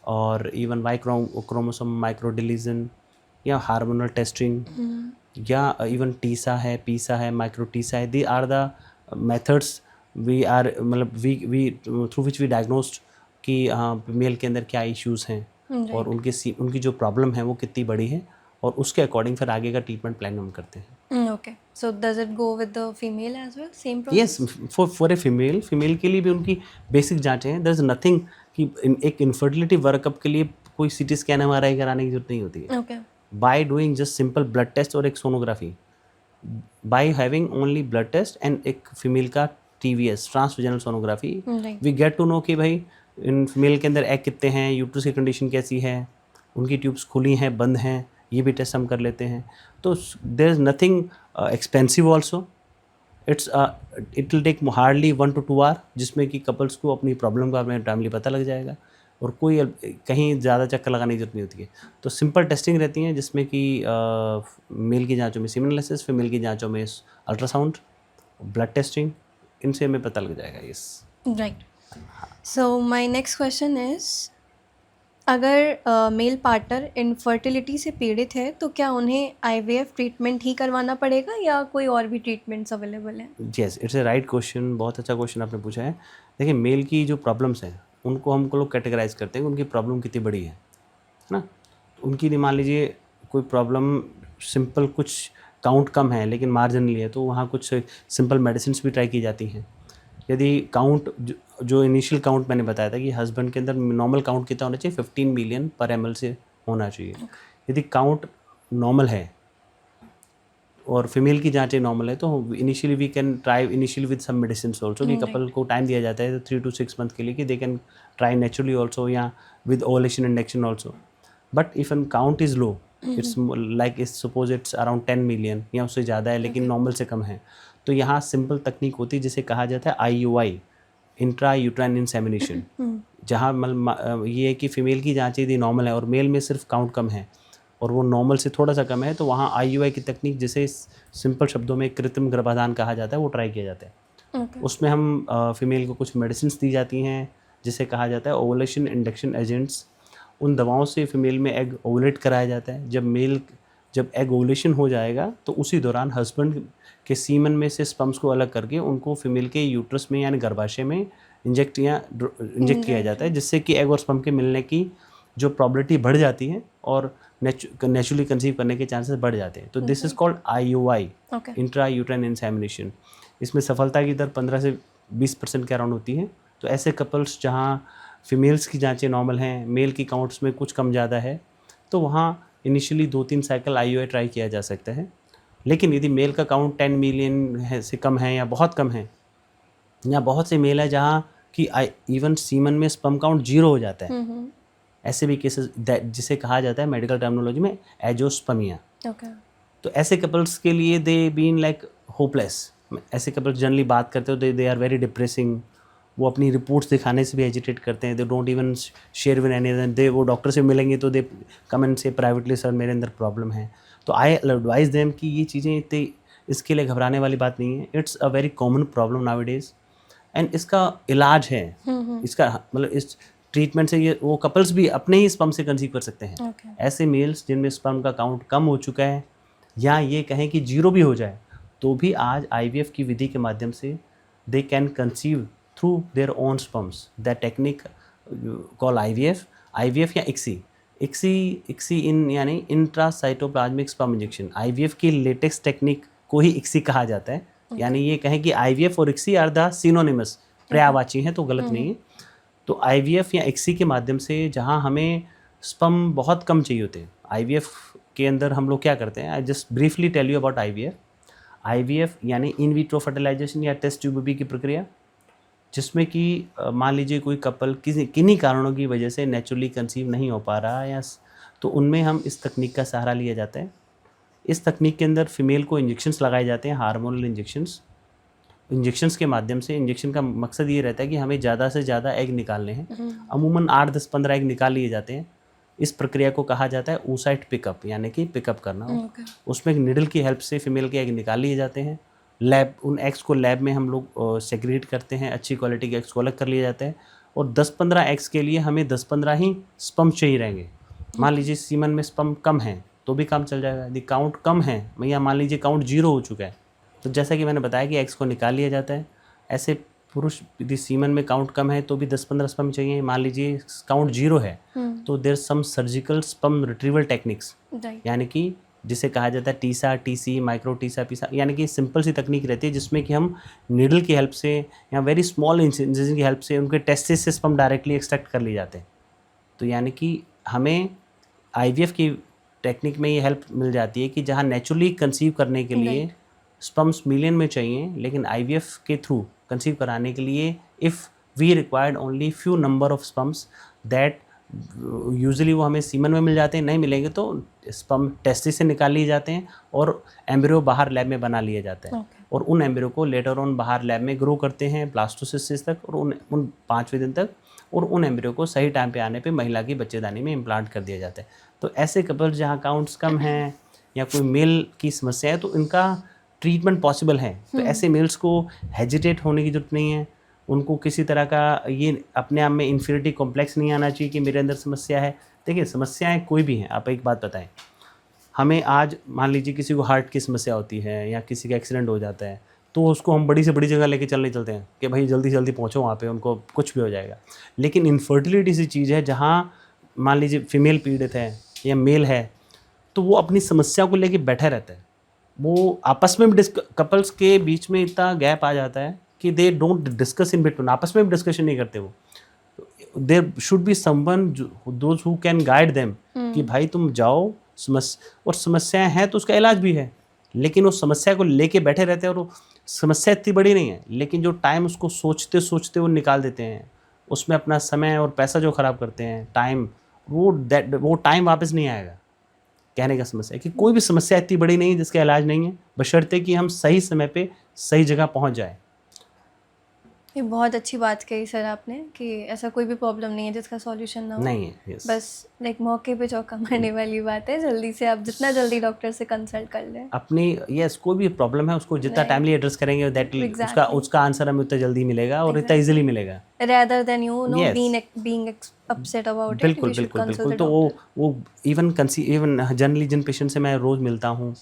और इवन वाई क्रोमोसोम माइक्रोडिलीजन, या हार्मोनल टेस्टिंग, या इवन टीसा है, पीसा है, माइक्रो टीसा है। These are the methods we are, मतलब we through which we diagnosed कि हाँ मेल के अंदर क्या इश्यूज़ हैं, और उनकी जो प्रॉब्लम है वो कितनी बड़ी है, और उसके अकॉर्डिंग फिर आगे का ट्रीटमेंट प्लान हम करते हैं। Okay, so does it go with the female as well, same process? Yes, for a female के लिए भी उनकी बेसिक जांचें हैं। देयर इज नथिंग कि एक इनफर्टिलिटी वर्कअप के लिए कोई CT स्कैन MRI कराने की जरूरत नहीं होती है। Okay, by doing just simple blood test और एक sonography, by having only blood test and एक फीमेल का TVS, transvaginal sonography, we get to know कि भाई इन फीमेल के अंदर एग कितने हैं, यूट्रस की कंडीशन कैसी है, उनकी ट्यूब्स खुली हैं, बंद हैं, ये भी टेस्ट हम कर लेते हैं। तो there is nothing expensive also, it will take hardly 1 to 2 hour, जिसमें कि कपल्स को अपनी प्रॉब्लम का टाइमली पता लग जाएगा, और कोई कहीं ज़्यादा चक्कर लगाने की जरूरत नहीं होती है। तो सिंपल टेस्टिंग रहती हैं, जिसमें कि मेल की जांचों में सीमन एनालिसिस, फीमेल की जांचों में अल्ट्रासाउंड, ब्लड टेस्टिंग, इनसे हमें पता लग जाएगा। Yes, right. So my next question is, अगर मेल पार्टनर इनफर्टिलिटी से पीड़ित है तो क्या उन्हें IVF ट्रीटमेंट ही करवाना पड़ेगा या कोई और भी ट्रीटमेंट्स अवेलेबल हैं? Yes, it's a right question, बहुत अच्छा क्वेश्चन आपने पूछा है। देखिए, मेल की जो प्रॉब्लम्स हैं उनको हम लोग कैटेगराइज करते हैं कि उनकी प्रॉब्लम कितनी बड़ी है ना। उनकी मान लीजिए कोई प्रॉब्लम सिंपल, कुछ काउंट कम है लेकिन मार्जिनली है, तो वहाँ कुछ सिंपल मेडिसिन भी ट्राई की जाती हैं। यदि काउंट जो इनिशियल काउंट मैंने बताया था कि हस्बैंड के अंदर नॉर्मल काउंट कितना होना चाहिए, 15 मिलियन पर ml से होना चाहिए। यदि काउंट नॉर्मल है और फीमेल की जांचें नॉर्मल है, तो initially we can try initially with some medicine also, कि कपल को टाइम दिया जाता है 3 to 6 मंथ के लिए कि they can try naturally also, या with ovulation induction also. But if an count is low, it's like suppose it's around 10 million या उससे ज़्यादा है, लेकिन नॉर्मल से कम है, तो यहाँ सिंपल तकनीक होती है जिसे कहा जाता है IUI, इंट्रा यूट्राइन इंसेमिनेशन। जहाँ ये है कि फ़ीमेल की जाँच यदि नॉर्मल है और मेल में सिर्फ काउंट कम है और वो नॉर्मल से थोड़ा सा कम है, तो वहाँ IUI की तकनीक, जिसे सिंपल शब्दों में कृत्रिम गर्भाधान कहा जाता है, वो ट्राई किया जाता है। ओके। उसमें हम फीमेल को कुछ मेडिसिन दी जाती हैं, जिसे कहा जाता है ओवुलेशन इंडक्शन एजेंट्स। उन दवाओं से फीमेल में एग ओवुलेट कराया जाता है। जब एग ओवुलेशन हो जाएगा तो उसी दौरान हस्बैंड के सीमन में से स्पर्म्स को अलग करके उनको फीमेल के यूट्रस में यानी गर्भाशय में इंजेक्ट किया जाता है, जिससे कि एग और स्पर्म के मिलने की जो प्रॉबिलिटी बढ़ जाती है और नेचुरली कंसीव करने के चांसेस बढ़ जाते हैं। तो this is called IUI, okay. Intra uterine insemination. इसमें सफलता की दर 15 से 20% के अराउंड होती है। तो ऐसे कपल्स जहाँ फीमेल्स की जांचें नॉर्मल हैं, मेल की काउंट्स में कुछ कम ज़्यादा है, तो वहाँ इनिशियली 2-3 साइकिल IUI ट्राई किया जा सकता है। लेकिन यदि मेल का काउंट 10 मिलियन है से कम है या बहुत कम है, या बहुत से मेल है जहाँ कि इवन सीमन में स्पर्म काउंट 0 हो जाता है, ऐसे भी केसेस जिसे कहा जाता है मेडिकल टर्मिनोलॉजी में एजोस्पर्मिया। ओके। तो ऐसे कपल्स के लिए दे बीन लाइक होपलेस। ऐसे कपल्स जनरली बात करते हो, दे आर वेरी डिप्रेसिंग। वो अपनी रिपोर्ट्स दिखाने से भी एजिटेट करते हैं। They don't even share with any other. वो डॉक्टर से मिलेंगे तो दे कम एंड से प्राइवेटली, सर मेरे अंदर प्रॉब्लम है। तो आई एडवाइज देम कि ये चीज़ें इतनी इसके लिए घबराने वाली बात नहीं है। It's a very common problem nowadays and इसका इलाज है। इसका मतलब इस ट्रीटमेंट से ये वो कपल्स भी अपने ही स्पर्म से कंसीव कर सकते हैं। ओके। ऐसे मेल्स जिनमें स्पर्म का काउंट कम हो चुका है या ये कहें कि 0 भी हो जाए, तो भी आज IVF की विधि के माध्यम से दे can conceive through their own sperms. That technique call IVF या ICSI इन यानी इंट्रासाइटोप्लाज्मिक स्पर्म इंजेक्शन। IVF की लेटेस्ट टेक्निक को ही ICSI कहा जाता है। यानी ये कहें कि IVF और ICSI आर द सिनोनिमस, पर्यायवाची हैं, तो गलत नहीं है। तो IVF या ICSI के माध्यम से जहाँ हमें स्पर्म बहुत कम चाहिए होते हैं, IVF के अंदर हम लोग क्या करते हैं, I just briefly tell you about IVF यानी इन विट्रो फर्टिलाइजेशन या टेस्ट ट्यूब बेबी की प्रक्रिया, जिसमें कि मान लीजिए कोई कपल किन्हीं कारणों की वजह से नेचुरली कंसीव नहीं हो पा रहा है, या तो उनमें हम इस तकनीक का सहारा लिया जाता है। इस तकनीक के अंदर फीमेल को इंजेक्शंस लगाए जाते हैं, हार्मोनल इंजेक्शंस के माध्यम से। इंजेक्शन का मकसद ये रहता है कि हमें ज़्यादा से ज़्यादा एग निकालने हैं। अमूमन 8, 10, 15 एग निकाल लिए जाते हैं। इस प्रक्रिया को कहा जाता है oocyte पिकअप, यानी कि पिकअप करना। उसमें एक निडल की हेल्प से फीमेल के एग निकाल लिए जाते हैं। उन एग्स को लैब में हम लोग सेग्रीगेट करते हैं, अच्छी क्वालिटी के एग्स को अलग कर लिए जाते हैं। और 10-15 एग्स के लिए हमें 10-15 ही स्पर्म चाहिए रहेंगे। मान लीजिए सीमन में स्पर्म कम है तो भी काम चल जाएगा। यदि काउंट कम है, या मान लीजिए काउंट 0 हो चुका है, तो जैसा कि मैंने बताया कि एग्स को निकाल लिया जाता है। ऐसे पुरुष यदि सीमन में काउंट कम है तो भी 10-15 स्पर्म चाहिए। मान लीजिए काउंट 0 है तो there some surgical sperm retrieval techniques, यानी कि जिसे कहा जाता है टीसा, TC, माइक्रो टीसा, पीसा, यानी कि सिंपल सी तकनीक रहती है जिसमें कि हम नीडल की हेल्प से या वेरी स्मॉल इंसिजन की हेल्प से उनके टेस्टिस से स्पर्म डायरेक्टली एक्सट्रैक्ट कर लिए जाते हैं। तो यानी कि हमें IVF की टेक्निक में ये हेल्प मिल जाती है कि जहाँ नेचुरली कंसीव करने के लिए स्पर्म्स मिलियन में चाहिए, लेकिन IVF के थ्रू कंसीव कराने के लिए if we required only few number of sperms that usually वो हमें सीमन में मिल जाते हैं, नहीं मिलेंगे तो स्पर्म टेस्टिस से निकाल लिए जाते हैं और एम्ब्रियो बाहर लैब में बना लिया जाता है। और उन एम्ब्रियो को लेटर ऑन बाहर लैब में ग्रो करते हैं ब्लास्टोसिस तक, और उन 5वें दिन तक, और उन एम्ब्रियो को सही टाइम पे आने पे महिला की बच्चेदानी में इम्प्लांट कर दिया जाता है। तो ऐसे कपल्स जहाँ काउंट्स कम हैं या कोई मेल की समस्या है तो इनका ट्रीटमेंट पॉसिबल है। तो ऐसे मेल्स को हेजिटेट होने की ज़रूरत नहीं है। उनको किसी तरह का ये अपने आप में इन्फीरियरिटी कॉम्प्लेक्स नहीं आना चाहिए कि मेरे अंदर समस्या है। देखिए, समस्याएं कोई भी हैं। आप एक बात बताएं, हमें आज मान लीजिए किसी को हार्ट की समस्या होती है या किसी का एक्सीडेंट हो जाता है, तो उसको हम बड़ी से बड़ी जगह लेके चलते हैं कि भाई जल्दी जल्दी पहुँचो वहाँ पे, उनको कुछ भी हो जाएगा। लेकिन इनफर्टिलिटी सी चीज़ है जहाँ मान लीजिए फीमेल पीड़ित है या मेल है, तो वो अपनी समस्या को लेके बैठा रहता है। वो आपस में कपल्स के बीच में इतना गैप आ जाता है कि they don't discuss in between, आपस में भी डिस्कशन नहीं करते वो। There should be someone those who can guide them कि भाई तुम जाओ, और समस्याएं हैं तो उसका इलाज भी है, लेकिन उस समस्या को लेके बैठे रहते हैं। और वो समस्या इतनी बड़ी नहीं है, लेकिन जो टाइम उसको सोचते सोचते वो निकाल देते हैं, उसमें अपना समय और पैसा जो ख़राब करते हैं, टाइम, वो टाइम वापस नहीं आएगा। कहने का समस्या है कि कोई भी समस्या इतनी बड़ी नहीं है जिसका इलाज नहीं है, बशर्ते कि हम सही समय पे सही जगह पहुंच जाए। ये बहुत अच्छी बात कही सर आपने कि ऐसा कोई भी प्रॉब्लम नहीं है जिसका सॉल्यूशन ना हो। नहीं है। yes. बस लाइक मौके पे चौका मारने वाली बात है, जल्दी से आप जितना जल्दी डॉक्टर से कंसल्ट कर लें। अपनी यस कोई भी प्रॉब्लम है उसको जितना Right. टाइमली एड्रेस करेंगे दैट Exactly. उसका आंसर हमें उतना जल्दी मिलेगा और इतना Exactly. इजीली मिलेगा। rather than you know Yes. being upset about it, बिल्कुल you should बिल्कुल consult बिल्कुल। the तो doctor. वो इवन जनरली जिन पेशेंट से मैं रोज़ मिलता हूँ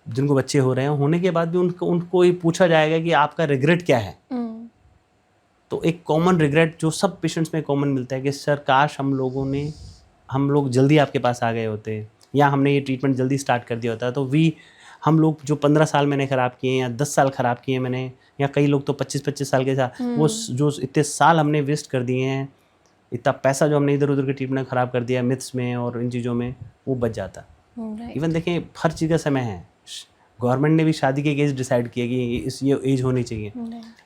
जिनको बच्चे हो रहे हैं होने के बाद भी उनको ये पूछा जाएगा कि आपका रिग्रेट क्या है। तो एक कॉमन रिग्रेट जो सब पेशेंट्स में कॉमन मिलता है कि सर काश हम लोग जल्दी आपके पास आ गए होते या हमने ये ट्रीटमेंट जल्दी स्टार्ट कर दिया होता। तो हम लोग जो 15 साल मैंने ख़राब किए या 10 साल ख़राब किए मैंने, या कई लोग तो 25-25 साल के साथ वो जो इतने साल हमने वेस्ट कर दिए हैं, इतना पैसा जो हमने इधर उधर के ट्रीटमेंट में ख़राब कर दिया मिथ्स में और इन चीज़ों में, वो बच जाता। इवन देखें हर चीज़ का समय है। गवर्नमेंट ने भी शादी के एज डिसाइड किया कि ये एज होनी चाहिए।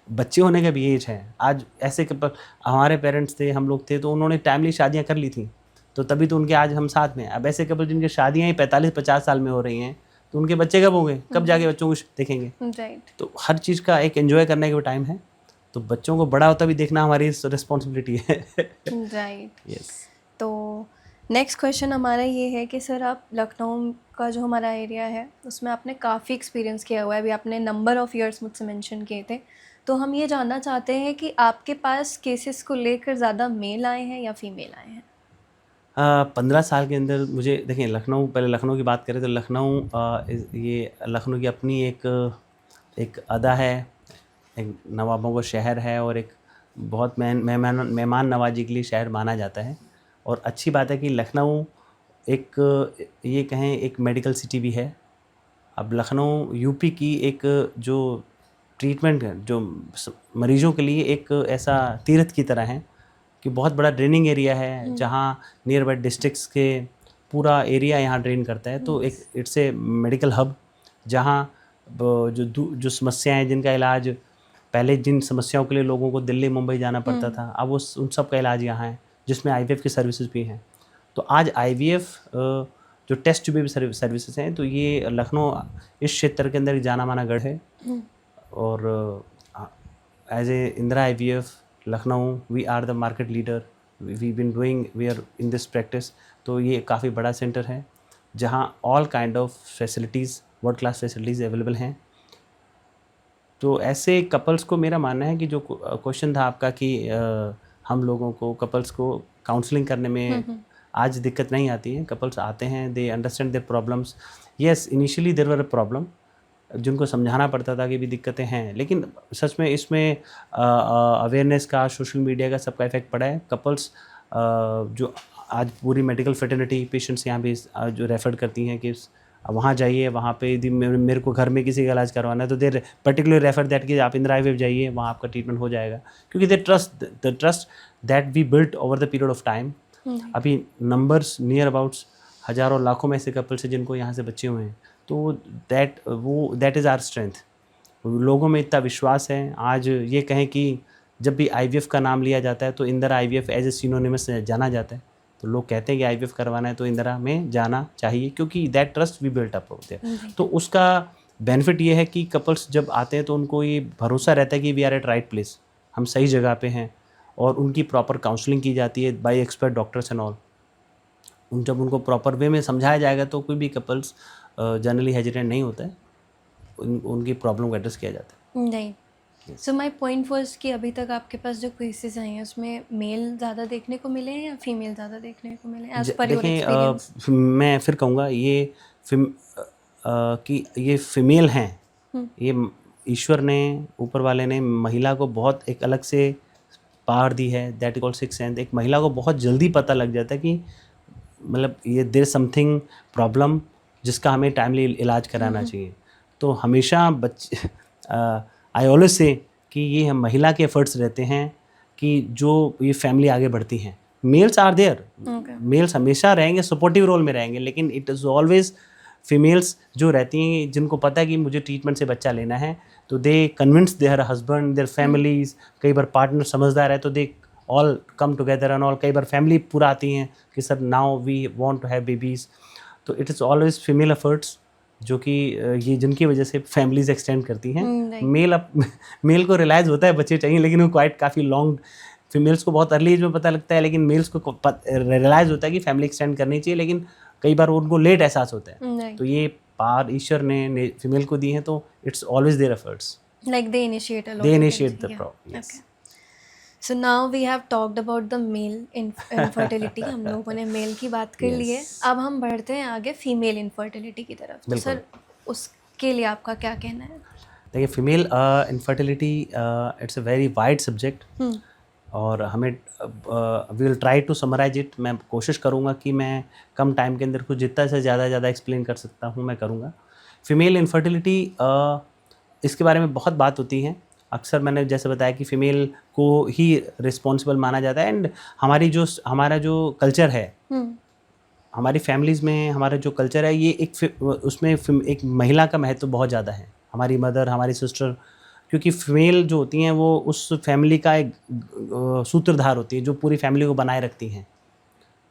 बच्चे होने का भी एज है। आज ऐसे हमारे पेरेंट्स थे, हम लोग थे, तो उन्होंने टाइमली शादियां कर ली थी, तो तभी तो उनके आज हम साथ में। अब ऐसे कपल जिनकी शादियां ही 45-50 साल में हो रही हैं, तो उनके बच्चे कब होंगे, कब जाके बच्चों को देखेंगे। तो हर चीज़ का एक एंजॉय करने का टाइम है, तो बच्चों को बड़ा होता भी देखना हमारी रिस्पॉन्सिबिलिटी है। राइट। यस। तो नेक्स्ट क्वेश्चन हमारा ये है कि सर आप लखनऊ का जो हमारा एरिया है उसमें आपने काफ़ी एक्सपीरियंस किया हुआ है, अभी आपने नंबर ऑफ़ ईयर्स मुझसे मेंशन किए थे, तो हम ये जानना चाहते हैं कि आपके पास केसेस को लेकर ज़्यादा मेल आए हैं या फीमेल आए हैं? 15 साल के अंदर मुझे देखें पहले लखनऊ की बात करें तो ये लखनऊ की अपनी एक अदा है, एक नवाबों का शहर है और एक बहुत मेहमान नवाजी के लिए शहर माना जाता है। और अच्छी बात है कि लखनऊ ये कहें एक मेडिकल सिटी भी है। अब लखनऊ यूपी की एक जो ट्रीटमेंट है, जो मरीजों के लिए एक ऐसा तीर्थ की तरह है कि बहुत बड़ा ड्रेनिंग एरिया है, जहाँ नियर बाई डिस्ट्रिक्ट्स के पूरा एरिया यहाँ ड्रेन करता है। तो एक इट्स ए मेडिकल हब, जहाँ जो समस्याएं जिनका इलाज पहले जिन समस्याओं के लिए लोगों को दिल्ली मुंबई जाना पड़ता था, अब उन सब का इलाज यहाँ है, जिसमें IVF की सर्विसेज भी हैं। तो आज IVF जो टेस्ट ट्यूब भी सर्विसेज हैं, तो ये लखनऊ इस क्षेत्र के अंदर एक जाना माना गढ़ है। और as a Indira IVF Lucknow we are the market leader, we are in this practice. तो ये काफ़ी बड़ा सेंटर है जहाँ all kind of facilities, world class facilities available हैं। तो ऐसे कपल्स को मेरा मानना है कि जो क्वेश्चन था आपका कि हम लोगों को कपल्स को काउंसलिंग करने में आज दिक्कत नहीं आती है। कपल्स आते हैं, they understand their problems. Yes, initially there were a problem, जिनको समझाना पड़ता था कि भी दिक्कतें हैं, लेकिन सच में इसमें अवेयरनेस का, सोशल मीडिया का सबका इफेक्ट पड़ा है। कपल्स जो आज पूरी मेडिकल फेटर्निटी पेशेंट्स यहाँ भी जो रेफर करती हैं कि वहाँ जाइए, वहाँ पे यदि मेरे को घर में किसी का इलाज करवाना है तो दे पर्टिकुलर रेफर दैट कि आप इंदिरा IVF जाइए, वहाँ आपका ट्रीटमेंट हो जाएगा, क्योंकि they trust that we built over the period of time. अभी नंबर्स नियर अबाउट्स हज़ारों लाखों में ऐसे कपल्स हैं जिनको यहाँ से बच्चे हुए हैं। तो दैट इज़ आवर स्ट्रेंथ। लोगों में इतना विश्वास है। आज ये कहें कि जब भी IVF का नाम लिया जाता है तो Indira IVF as a synonymous जाना जाता है। तो लोग कहते हैं कि IVF करवाना है तो इंदिरा में जाना चाहिए, क्योंकि that trust we built up there. तो उसका बेनिफिट ये है कि कपल्स जब आते हैं तो उनको ये भरोसा रहता है कि we are at right place, हम सही जगह पे हैं, और उनकी प्रॉपर काउंसलिंग की जाती है bye expert doctors and all. जब उनको प्रॉपर वे में समझाया जाएगा तो कोई भी कपल्स जनरली हेजिटेंट नहीं होता है, उनकी प्रॉब्लम को एड्रेस किया जाता है। नहीं। सो माय पॉइंट वाज कि अभी तक आपके पास जो केसेस आए हैं उसमें मेल ज़्यादा देखने को मिले हैं या फीमेल ज़्यादा देखने को मिले हैं, एज पर योर एक्सपीरियंस? मैं फिर कहूँगा कि ये फीमेल हैं। ये ईश्वर ने, ऊपर वाले ने महिला को बहुत एक अलग से पावर दी है, that is called sixth sense. एक महिला को बहुत जल्दी पता लग जाता है कि मतलब ये देयर समथिंग प्रॉब्लम जिसका हमें टाइमली इलाज कराना चाहिए। तो हमेशा आई ऑलवेज से कि ये महिला के एफर्ट्स रहते हैं कि जो ये फैमिली आगे बढ़ती हैं। मेल्स आर देयर, मेल्स हमेशा रहेंगे, सपोर्टिव रोल में रहेंगे, लेकिन इट इज़ ऑलवेज फीमेल्स जो रहती हैं, जिनको पता है कि मुझे ट्रीटमेंट से बच्चा लेना है, तो they convince their husband, their families. कई बार पार्टनर समझदार है तो they all come together and all. कई बार फैमिली पूरा आती हैं कि sir now we want to have babies. तो it is always female efforts जो कि ये जिनकी वजह से फैमिलीज एक्सटेंड करती हैं। right. मेल को रियलाइज़ होता है बच्चे चाहिए, लेकिन वो क्वाइट काफ़ी लॉन्ग, फीमेल्स को बहुत अर्ली एज में पता लगता है, लेकिन मेल्स को रियलाइज़ होता है कि फैमिली एक्सटेंड करनी चाहिए, लेकिन कई बार उनको लेट एहसास होता है। Right. तो ये पार ईश्वर ने फीमेल को दी है, तो it's always their efforts, Like they initiate a lot. they of initiate things, the yeah. problem. Yes. Okay. So now we have talked about the male infertility. हम लोगों ने मेल की बात कर ली है, Yes. अब हम बढ़ते हैं आगे फीमेल इनफर्टिलिटी की तरफ। तो बिल्कुल। सर उसके लिए आपका क्या कहना है? देखिए, female infertility it's a very wide subject, और हमें we will try to summarise it. मैं कोशिश करूँगा कि मैं कम टाइम के अंदर कुछ जितना से ज़्यादा एक्सप्लेन कर सकता हूँ मैं करूँगा। फीमेल इनफर्टिलिटी इसके बारे में बहुत बात होती है। अक्सर मैंने जैसे बताया कि फ़ीमेल को ही रिस्पॉन्सिबल माना जाता है, एंड हमारा जो कल्चर है, हमारी फैमिलीज़ में हमारा जो कल्चर है, ये उसमें एक महिला का महत्व बहुत ज़्यादा है। हमारी मदर, हमारी सिस्टर, क्योंकि फीमेल जो होती हैं वो उस फैमिली का एक सूत्रधार होती है, जो पूरी फैमिली को बनाए रखती हैं।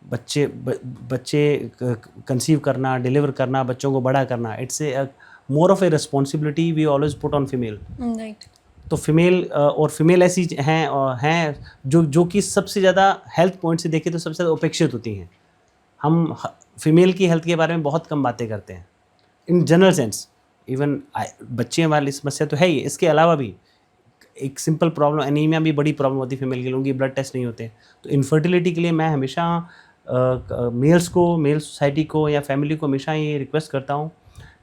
बच्चे कंसीव करना, डिलीवर करना, बच्चों को बड़ा करना, it's a more of a responsibility we always put on female. Right. तो फीमेल और फीमेल ऐसी हैं जो कि सबसे ज़्यादा हेल्थ पॉइंट से देखें तो सबसे ज़्यादा उपेक्षित होती हैं। हम फीमेल की हेल्थ के बारे में बहुत कम बातें करते हैं इन जनरल सेंस। इवन बच्चे वाली समस्या तो है ही, इसके अलावा भी एक सिंपल प्रॉब्लम, एनीमिया भी बड़ी प्रॉब्लम होती है फीमेल के लोगों की, ब्लड टेस्ट नहीं होते। तो इनफर्टिलिटी के लिए मैं हमेशा मेल सोसाइटी को या फैमिली को हमेशा ये रिक्वेस्ट करता हूँ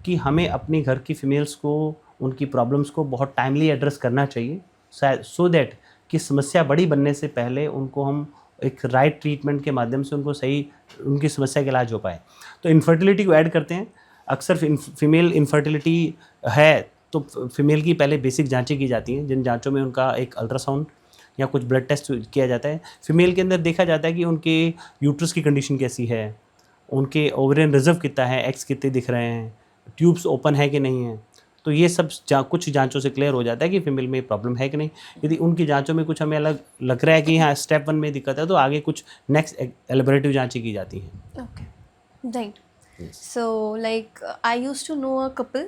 कि हमें अपनी घर की फीमेल्स को, उनकी प्रॉब्लम्स को बहुत टाइमली एड्रेस करना चाहिए, सो दैट कि समस्या बड़ी बनने से पहले उनको हम एक राइट ट्रीटमेंट के माध्यम से उनको सही उनकी समस्या का इलाज हो पाए। तो इनफर्टिलिटी को ऐड करते हैं। अक्सर फीमेल इनफर्टिलिटी है तो फीमेल की पहले बेसिक जांचें की जाती हैं, जिन जांचों में उनका एक अल्ट्रासाउंड या कुछ ब्लड टेस्ट किया जाता है। फीमेल के अंदर देखा जाता है कि उनके यूट्रस की कंडीशन कैसी है, उनके ओवरियन रिजर्व कितना है, एग्स कितने दिख रहे हैं, ट्यूब्स ओपन है कि नहीं है। तो ये सब कुछ जांचों से क्लियर हो जाता है कि फीमेल में प्रॉब्लम है कि नहीं। यदि उनकी जांचों में कुछ हमें अलग लग रहा है कि हाँ स्टेप 1 में दिक्कत है, तो आगे कुछ नेक्स्ट एलिबरेटिव जांचें की जाती हैं। Okay, right. So like I used to know a couple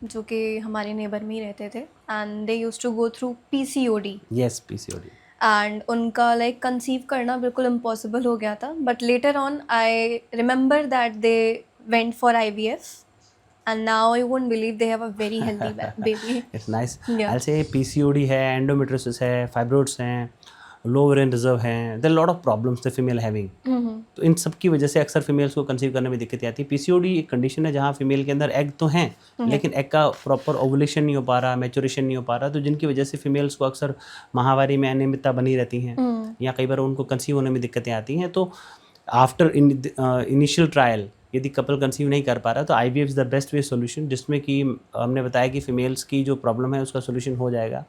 जो कि हमारे नेबर में ही रहते थे, and they used to go through PCOD. Yes, PCOD. And उनका लाइक कंसीव करना बिल्कुल इम्पॉसिबल हो गया था, but later on I remember that they went for IVF and now you won't believe they have a very healthy baby. It's nice. Yeah. I'll say PCOD है, endometriosis है, fibroids हैं, low ovarian reserve हैं, there are a lot of problems the female having. तो इन सब की वजह से अक्सर फीमेल्स को कंसीव करने में दिक्कत आती है। PCOD एक कंडीशन है जहाँ फीमेल के अंदर एग तो हैं, लेकिन एग का प्रॉपर ओवुलेशन नहीं हो पा रहा, मैच्योरेशन नहीं हो पा रहा, तो जिनकी वजह से फीमेल्स को अक्सर माहवारी में अनियमितता बनी रहती हैं, या कई बार उनको कंसीव होने में दिक्कतें आती हैं। तो आफ्टर इनिशियल ट्रायल यदि कपल कंसीव नहीं कर पा रहा तो IVF is the best way solution, जिसमें कि हमने बताया कि फीमेल्स की जो प्रॉब्लम है उसका सोल्यूशन हो जाएगा।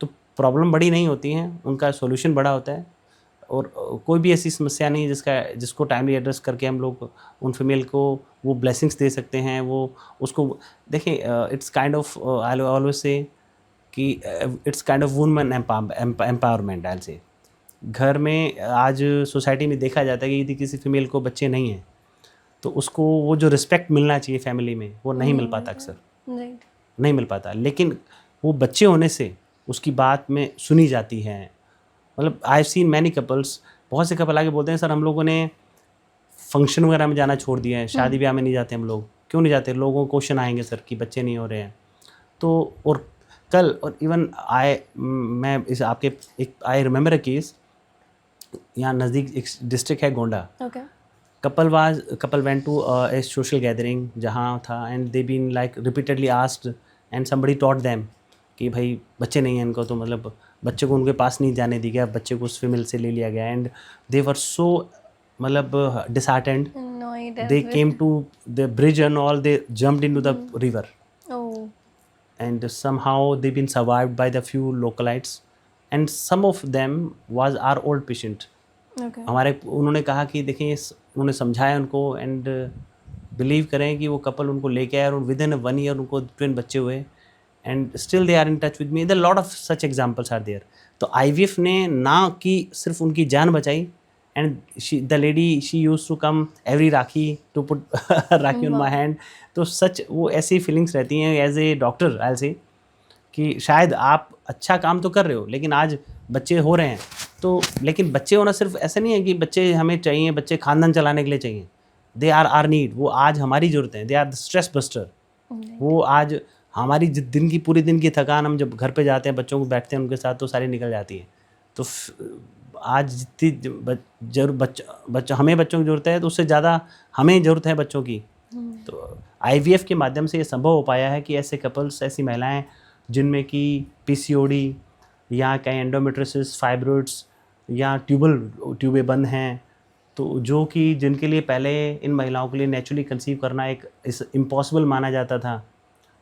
तो प्रॉब्लम बड़ी नहीं होती हैं, उनका सोल्यूशन बड़ा होता है, और कोई भी ऐसी समस्या नहीं जिसको टाइमली एड्रेस करके हम लोग उन फीमेल को वो ब्लेसिंग्स दे सकते हैं। वो उसको देखें, it's kind of I always say कि it's kind of woman empowerment. I say घर में आज सोसाइटी में देखा जाता है कि यदि किसी फीमेल को बच्चे नहीं हैं तो उसको वो जो रिस्पेक्ट मिलना चाहिए फैमिली में वो नहीं मिल पाता, अक्सर नहीं मिल पाता। लेकिन वो बच्चे होने से उसकी बात में सुनी जाती है। मतलब I have seen many couples, बहुत से कपल आके बोलते हैं सर हम लोगों ने फंक्शन वगैरह में जाना छोड़ दिया है, शादी ब्याह में नहीं जाते हम लोग। क्यों नहीं जाते? लोगों को क्वेश्चन आएंगे सर कि बच्चे नहीं हो रहे हैं। तो और कल और इवन मैं इस आपके एक आई रिमेंबर अ केस, यहाँ नज़दीक एक डिस्ट्रिक्ट है Gonda. couple went to a social gathering जहाँ था, and they been like repeatedly asked and somebody taught them कि भाई बच्चे नहीं हैं इनको, तो मतलब बच्चे को उनके पास नहीं जाने दिया गया, बच्चे को उस फीमेल से ले लिया गया, and they were so मतलब disheartened. They came to the bridge and all, they jumped into the river. And somehow they've been survived by the few localites, and some of them was our old patient. हमारे उन्होंने कहा कि देखिए उन्होंने समझाया उनको, एंड बिलीव करें कि वो कपल उनको लेके आए और विद इन 1 ईयर उनको ट्विन बच्चे हुए, and still they are in touch with me. There lot of such examples are there. तो IVF ने ना कि सिर्फ उनकी जान बचाई, and the lady she used to come every Rakhi to put Rakhi on my hand. तो सच वो ऐसी फीलिंग्स रहती हैं एज ए डॉक्टर आई से कि शायद आप अच्छा काम तो कर रहे हो लेकिन आज बच्चे हो रहे हैं तो, लेकिन बच्चे होना सिर्फ ऐसा नहीं है कि बच्चे हमें चाहिए, बच्चे खानदान चलाने के लिए चाहिए, दे आर आर नीड, वो आज हमारी ज़रूरत है, they are the stress buster. वो आज हमारी दिन की पूरी दिन की थकान हम जब घर पे जाते हैं बच्चों को बैठते हैं उनके साथ तो सारी निकल जाती है। तो आज जितनी बच्चा हमें बच्चों की ज़रूरत है तो उससे ज़्यादा हमें ज़रूरत है बच्चों की। तो IVF के माध्यम से ये संभव हो पाया है कि ऐसे कपल्स, ऐसी महिलाएं जिनमें कि PCOD या कहीं एंडोमेट्रियोसिस, फाइब्रोइड्स या ट्यूबें बंद हैं, तो जो कि जिनके लिए पहले इन महिलाओं के लिए नेचुरली कंसीव करना एक इम्पॉसिबल माना जाता था,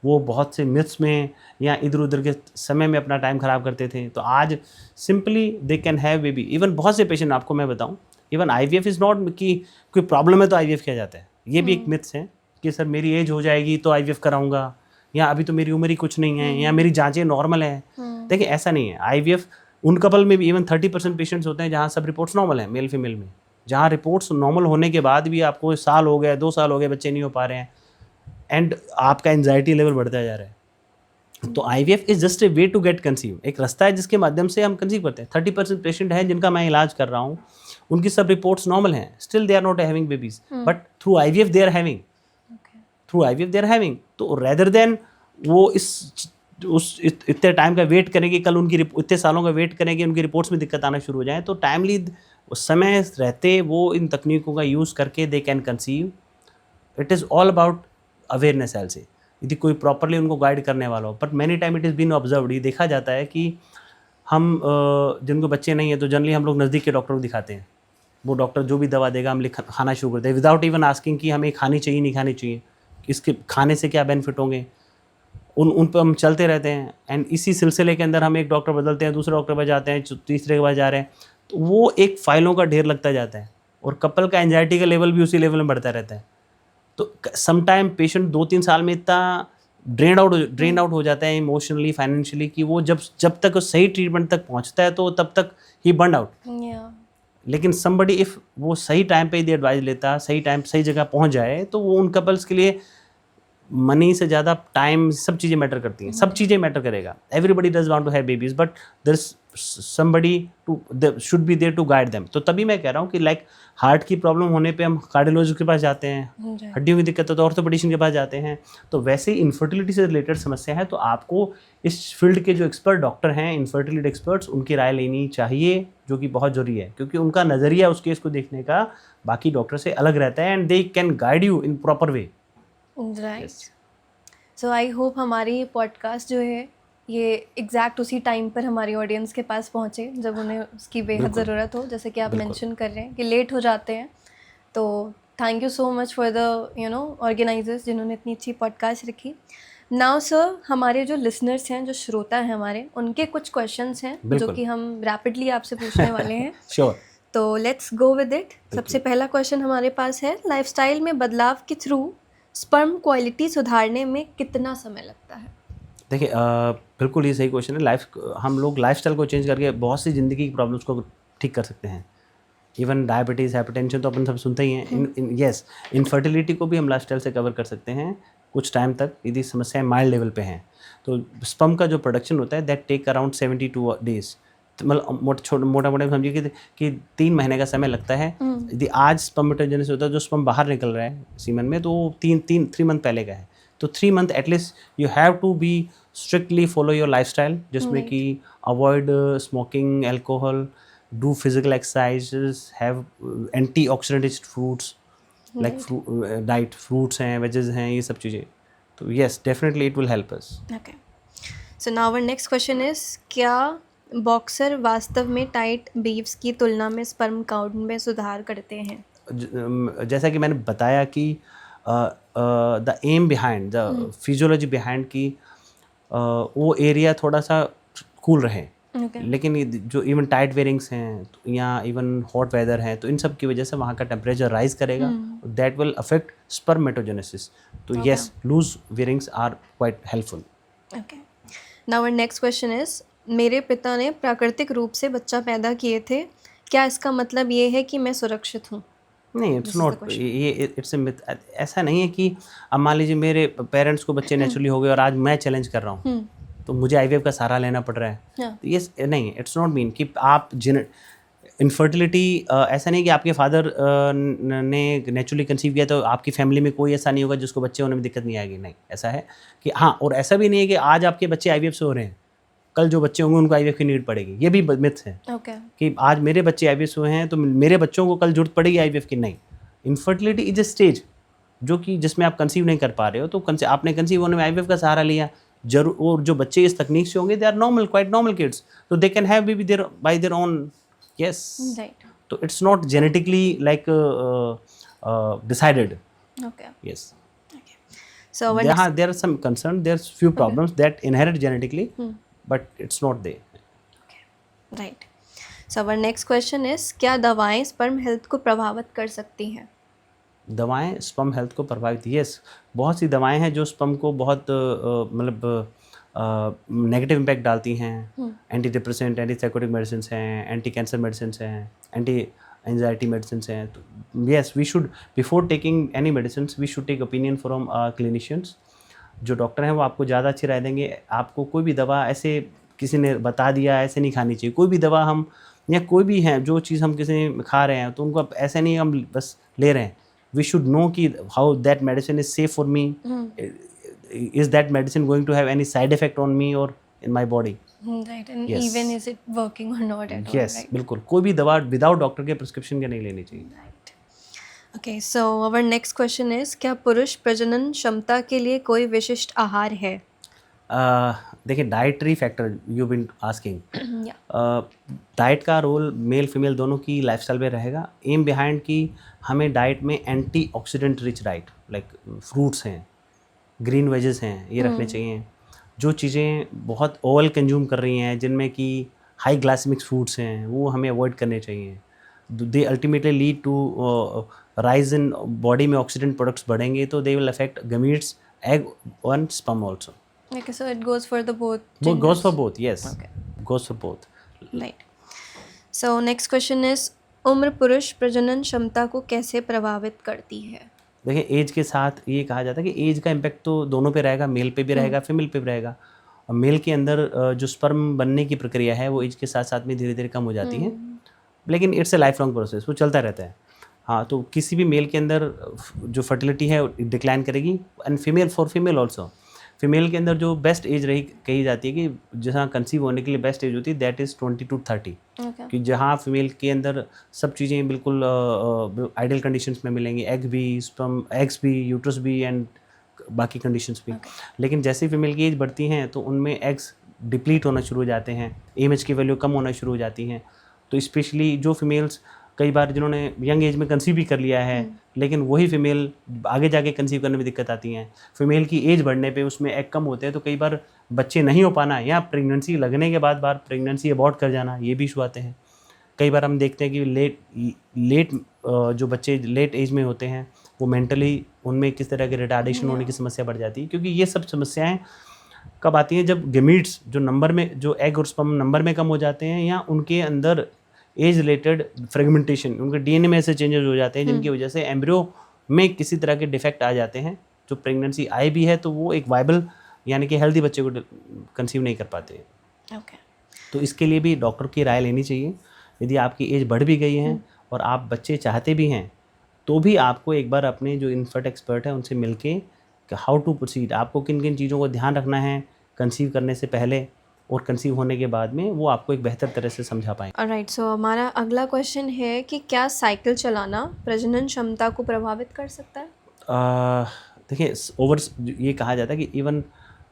वो बहुत से मिथ्स में या इधर उधर के समय में अपना टाइम ख़राब करते थे, तो आज simply they can have baby. Even बहुत से पेशेंट, आपको मैं बताऊं, इवन IVF इज़ नॉट कि कोई प्रॉब्लम है तो IVF किया जाता है, ये भी एक मिथ्स है कि सर मेरी एज हो जाएगी तो IVF कराऊंगा, या अभी तो मेरी उम्र ही कुछ नहीं है, या मेरी जांचें नॉर्मल है। देखिए ऐसा नहीं है। IVF उन कपल में भी इवन 30% पेशेंट्स होते हैं जहाँ सब रिपोर्ट्स नॉर्मल हैं मेल फीमेल में, जहाँ रिपोर्ट्स नॉर्मल होने के बाद भी आपको साल हो गया, 2 साल हो गए, बच्चे नहीं हो पा रहे हैं एंड आपका एंजाइटी लेवल बढ़ता जा रहा है। तो IVF is just a way to get conceive, एक रास्ता है जिसके माध्यम से हम कंसीव करते हैं। 30% पेशेंट हैं जिनका मैं इलाज कर रहा हूँ, उनकी सब रिपोर्ट्स नॉर्मल हैं, still they are not having babies, but through IVF they are having, through IVF they are having. तो रेदर देन वो इतने टाइम का वेट करें कि कल उनकी इतने सालों का वेट करें कि उनकी रिपोर्ट्स में दिक्कत आना शुरू हो जाए, तो टाइमली उस समय रहते वो इन तकनीकों का यूज़ करके they can conceive. It is all about awareness एल से, यदि कोई प्रॉपरली उनको गाइड करने वाला हो। But many time it is been observed, ये देखा जाता है कि हम जिनको बच्चे नहीं है तो जनरली हम लोग नज़दीक के डॉक्टर को दिखाते हैं, वो डॉक्टर जो भी दवा देगा हम खाना शुरू करते हैं विदाउट इवन आस्किंग कि हमें खानी चाहिए नहीं खानी चाहिए, इसके खाने से क्या बेनिफिट होंगे, उन पर हम चलते रहते हैं। एंड इसी सिलसिले के अंदर हम एक डॉक्टर बदलते हैं, दूसरे डॉक्टर पर जाते हैं, तीसरे के पास जा रहे हैं, तो वो एक फाइलों का ढेर लगता जाता है और कपल का एंजाइटी का लेवल भी उसी लेवल में बढ़ता रहता है। तो समटाइम पेशेंट 2-3 साल में इतना ड्रेन आउट हो जाता है इमोशनली, फाइनेंशियली, कि वो जब तक सही ट्रीटमेंट तक पहुंचता है तो तब तक ही बर्न आउट। लेकिन समबडी इफ़ वो सही टाइम पे यदि एडवाइस लेता, सही टाइम सही जगह पहुंच जाए, तो वो उन कपल्स के लिए मनी से ज़्यादा टाइम, सब चीज़ें मैटर करती हैं, सब चीज़ें मैटर करेगा। Everybody does want to have babies but there is somebody to should be there to guide them. तो तभी मैं कह रहा हूँ कि लाइक हार्ट की प्रॉब्लम होने पे हम कार्डियोलॉजिस्ट के पास जाते हैं, हड्डियों की दिक्कत है तो ऑर्थोपेडिशियन के पास जाते हैं। तो वैसे ही इनफर्टिलिटी से रिलेटेड समस्या है तो आपको इस फील्ड के जो एक्सपर्ट डॉक्टर हैं, इनफर्टिलिटी एक्सपर्ट्स, उनकी राय लेनी चाहिए, जो कि बहुत ज़रूरी है, क्योंकि उनका नज़रिया उस केस को देखने का बाकी डॉक्टर से अलग रहता है and they can guide you in proper way. Right. So I hope हमारी पॉडकास्ट जो है ये एग्जैक्ट उसी टाइम पर हमारी ऑडियंस के पास पहुँचे जब उन्हें उसकी बेहद ज़रूरत हो, जैसे कि आप मेंशन कर रहे हैं कि लेट हो जाते हैं। तो thank you so much for the organisers जिन्होंने इतनी अच्छी पॉडकास्ट रखी। नाउ सर, हमारे जो लिसनर्स हैं, जो श्रोता हैं हमारे, उनके कुछ क्वेश्चंस हैं जो कि हम रैपिडली आपसे पूछने वाले हैं। श्योर। तो लेट्स गो विद इट। सबसे पहला क्वेश्चन हमारे पास है, लाइफस्टाइल में बदलाव के थ्रू स्पर्म क्वालिटी सुधारने में कितना समय लगता है? देखिए बिल्कुल ये सही क्वेश्चन है। हम लोग लाइफस्टाइल को चेंज करके बहुत सी ज़िंदगी की प्रॉब्लम्स को ठीक कर सकते हैं। इवन डायबिटीज़, हाइपरटेंशन तो अपन सब सुनते ही हैं। यस, इनफर्टिलिटी को भी हम लाइफस्टाइल से कवर कर सकते हैं कुछ टाइम तक, यदि समस्याएं माइल्ड लेवल पे हैं। तो स्पर्म का जो प्रोडक्शन होता है दैट टेक अराउंड 72 डेज, मतलब मोटा मोटा समझिए कि 3 महीने का समय लगता है। यदि आज स्पर्मेटोजेनेसिस होता है, जो स्पर्म बाहर निकल रहा है सीमन में, तो 3 मंथ पहले का है। तो 3 month at least you have to be strictly follow your lifestyle, जिसमें कि avoid smoking, alcohol, do physical exercises, have antioxidant rich fruits like diet, fruits हैं, वेजेस हैं, ये सब चीज़ें। तो yes, definitely it will help us. Okay, so now our next question is, क्या बॉक्सर वास्तव में टाइट बीव्स की तुलना में स्पर्म काउंट में सुधार करते हैं? जैसा कि मैंने बताया कि the aim behind, the physiology behind की वो एरिया थोड़ा सा कूल रहे। लेकिन जो इवन टाइट वेयरिंग्स हैं या इवन हॉट वेदर है, तो इन सब की वजह से वहाँ का टेम्परेचर राइज करेगा, दैट विल अफेक्ट स्पर्मेटोजेनेसिस। तो yes, loose wearings are quite helpful. Okay, now our next question is, मेरे पिता ने प्राकृतिक रूप से बच्चा पैदा किए थे, क्या इसका मतलब ये है कि मैं सुरक्षित हूँ? नहीं, it's This is the not, question. ये इट्स अ मिथ। ऐसा नहीं है कि अब मान लीजिए मेरे पेरेंट्स को बच्चे नेचुरली हो गए और आज मैं चैलेंज कर रहा हूँ, तो मुझे आईवीएफ का सहारा लेना पड़ रहा है। हाँ. तो ये नहीं, इट्स नॉट मीन कि आप इनफर्टिलिटी ऐसा नहीं कि आपके फादर ने नेचुरली कंसीव किया तो आपकी फैमिली में कोई ऐसा नहीं होगा जिसको बच्चे होने में दिक्कत नहीं आएगी। नहीं, ऐसा है कि हाँ, और ऐसा भी नहीं है कि आज आपके बच्चे आईवीएफ से हो रहे हैं, कल जो बच्चे होंगे उनको आईवीएफ की नीड पड़ेगी। ये भी मिथ है ओके. कि आज मेरे बच्चे आईवीएफ से हुए हैं तो मेरे बच्चों को कल जरूरत पड़ेगी आईवीएफ की। नहीं, इनफर्टिलिटी इज अ स्टेज जो कि जिसमें आप कंसीव नहीं कर पा रहे हो, तो आपने कंसीव होने में आईवीएफ का सहारा लिया जरूर। और जो बच्चे इस तकनीक से होंगे they are normal, quite normal kids, तो they can have baby there by their own. Yes, Right. तो it's not genetically like decided. Okay. Yes, So our next, there are some concern, there's few problems that inherit genetically, but it's not there. right. So our next question is, क्या दवाएं स्पर्म हेल्थ को प्रभावित कर सकती हैं? दवाएं स्पर्म हेल्थ को प्रभावित, यस, बहुत सी दवाएं हैं जो स्पर्म को बहुत मतलब नेगेटिव इम्पैक्ट डालती हैं। Anti depressant, anti psychotic medicine हैं, एंटी कैंसर मेडिसिन हैं, एंटी एंजाइटी मेडिसिन हैं। तो yes, we should before taking any medicine we should take opinion from clinicians. जो डॉक्टर हैं वो आपको ज़्यादा अच्छी राय देंगे। आपको कोई भी दवा ऐसे किसी ने बता दिया ऐसे नहीं खानी चाहिए। कोई भी दवा हम या कोई भी है जो चीज़ हम किसी खा रहे हैं तो उनको आप ऐसे नहीं हम बस ले रहे हैं। वी शुड नो कि how that medicine is safe for me, is that medicine going to have any side effect on me or in my body? Right. And Yes. even is it working or not at all? Yes, Right. बिल्कुल, कोई भी दवा विदाउट डॉक्टर के प्रिस्क्रिप्शन के नहीं लेनी चाहिए। Right. Okay. So our next question is, क्या पुरुष प्रजनन क्षमता के लिए कोई विशिष्ट आहार है? देखिए, dietary factor you been asking, Yeah. Diet का रोल मेल फीमेल दोनों की लाइफस्टाइल में रहेगा। एम बिहाइंड कि हमें डाइट में anti oxidant rich diet like fruits हैं, ग्रीन वेजेस हैं, ये रखने चाहिए। जो चीज़ें बहुत ऑयल कंज्यूम कर रही हैं जिनमें कि हाई ग्लाइसेमिक फूड्स हैं वो हमें अवॉइड करने चाहिए। They ultimately lead to rise in body में ऑक्सीडेंट प्रोडक्ट्स बढ़ेंगे तो they will affect gametes, egg and sperm also. Okay. So it goes for the both. वो goes for genders. both, yes. Okay. Goes for both. Right. So next question is, उम्र पुरुष प्रजनन क्षमता को कैसे प्रभावित करती है? देखिए, एज के साथ ये कहा जाता है कि एज का इम्पैक्ट तो दोनों पे रहेगा, मेल पे भी रहेगा, फीमेल पे भी रहेगा। और मेल के अंदर जो स्पर्म बनने की प्रक्रिया है वो एज के साथ साथ में धीरे धीरे कम हो जाती है, लेकिन it's a life long process, वो चलता रहता है। हाँ, तो किसी भी मेल के अंदर जो फर्टिलिटी है डिक्लाइन करेगी, and female for female also. Female के अंदर जो बेस्ट एज रही कही जाती है कि जहाँ कंसीव होने के लिए बेस्ट एज होती है दैट इज़ 20 to 30, Okay. कि जहाँ फीमेल के अंदर सब चीज़ें बिल्कुल आइडियल कंडीशंस में मिलेंगी, एग भी, स्पर्म, एग्स भी, यूट्रस भी एंड बाकी कंडीशंस भी। लेकिन जैसे ही फीमेल की एज बढ़ती हैं तो उनमें एग्स डिप्लीट होना शुरू हो जाते हैं, एमएच की वैल्यू कम होना शुरू हो जाती हैं। तो स्पेशली जो फीमेल्स कई बार जिन्होंने यंग एज में कंसीव भी कर लिया है लेकिन वही फीमेल आगे जाके कंसीव करने में दिक्कत आती हैं। फीमेल की एज बढ़ने पे उसमें एग कम होते हैं तो कई बार बच्चे नहीं हो पाना या प्रेगनेंसी लगने के बाद बार प्रेगनेंसी अबॉर्ट कर जाना, ये भी इशू आते हैं। कई बार हम देखते हैं कि लेट जो बच्चे लेट एज में होते हैं वो मेंटली उनमें किस तरह के रिटार्डेशन होने की समस्या बढ़ जाती है, क्योंकि ये सब समस्याएं कब आती हैं जब गमीट्स जो नंबर में, जो एग और स्पर्म नंबर में कम हो जाते हैं या उनके अंदर एज रिलेटेड फ्रेगमेंटेशन, उनके डीएनए में ऐसे चेंजेस हो जाते हैं जिनकी वजह से एम्ब्रियो में किसी तरह के डिफेक्ट आ जाते हैं। जो प्रेगनेंसी आई भी है तो वो एक वाइबल यानी कि हेल्दी बच्चे को कंसीव नहीं कर पाते। Okay. तो इसके लिए भी डॉक्टर की राय लेनी चाहिए। यदि आपकी एज बढ़ भी गई है और आप बच्चे चाहते भी हैं तो भी आपको एक बार अपने जो इन्फर्ट एक्सपर्ट हैं उनसे मिलके हाउ टू प्रोसीड, आपको किन किन चीज़ों को ध्यान रखना है कंसीव करने से पहले और कंसीव होने के बाद में, वो आपको एक बेहतर तरह से समझा पाएंगे। ऑलराइट, सो हमारा अगला क्वेश्चन है कि क्या साइकिल चलाना प्रजनन क्षमता को प्रभावित कर सकता है? देखिए, ओवर ये कहा जाता है कि इवन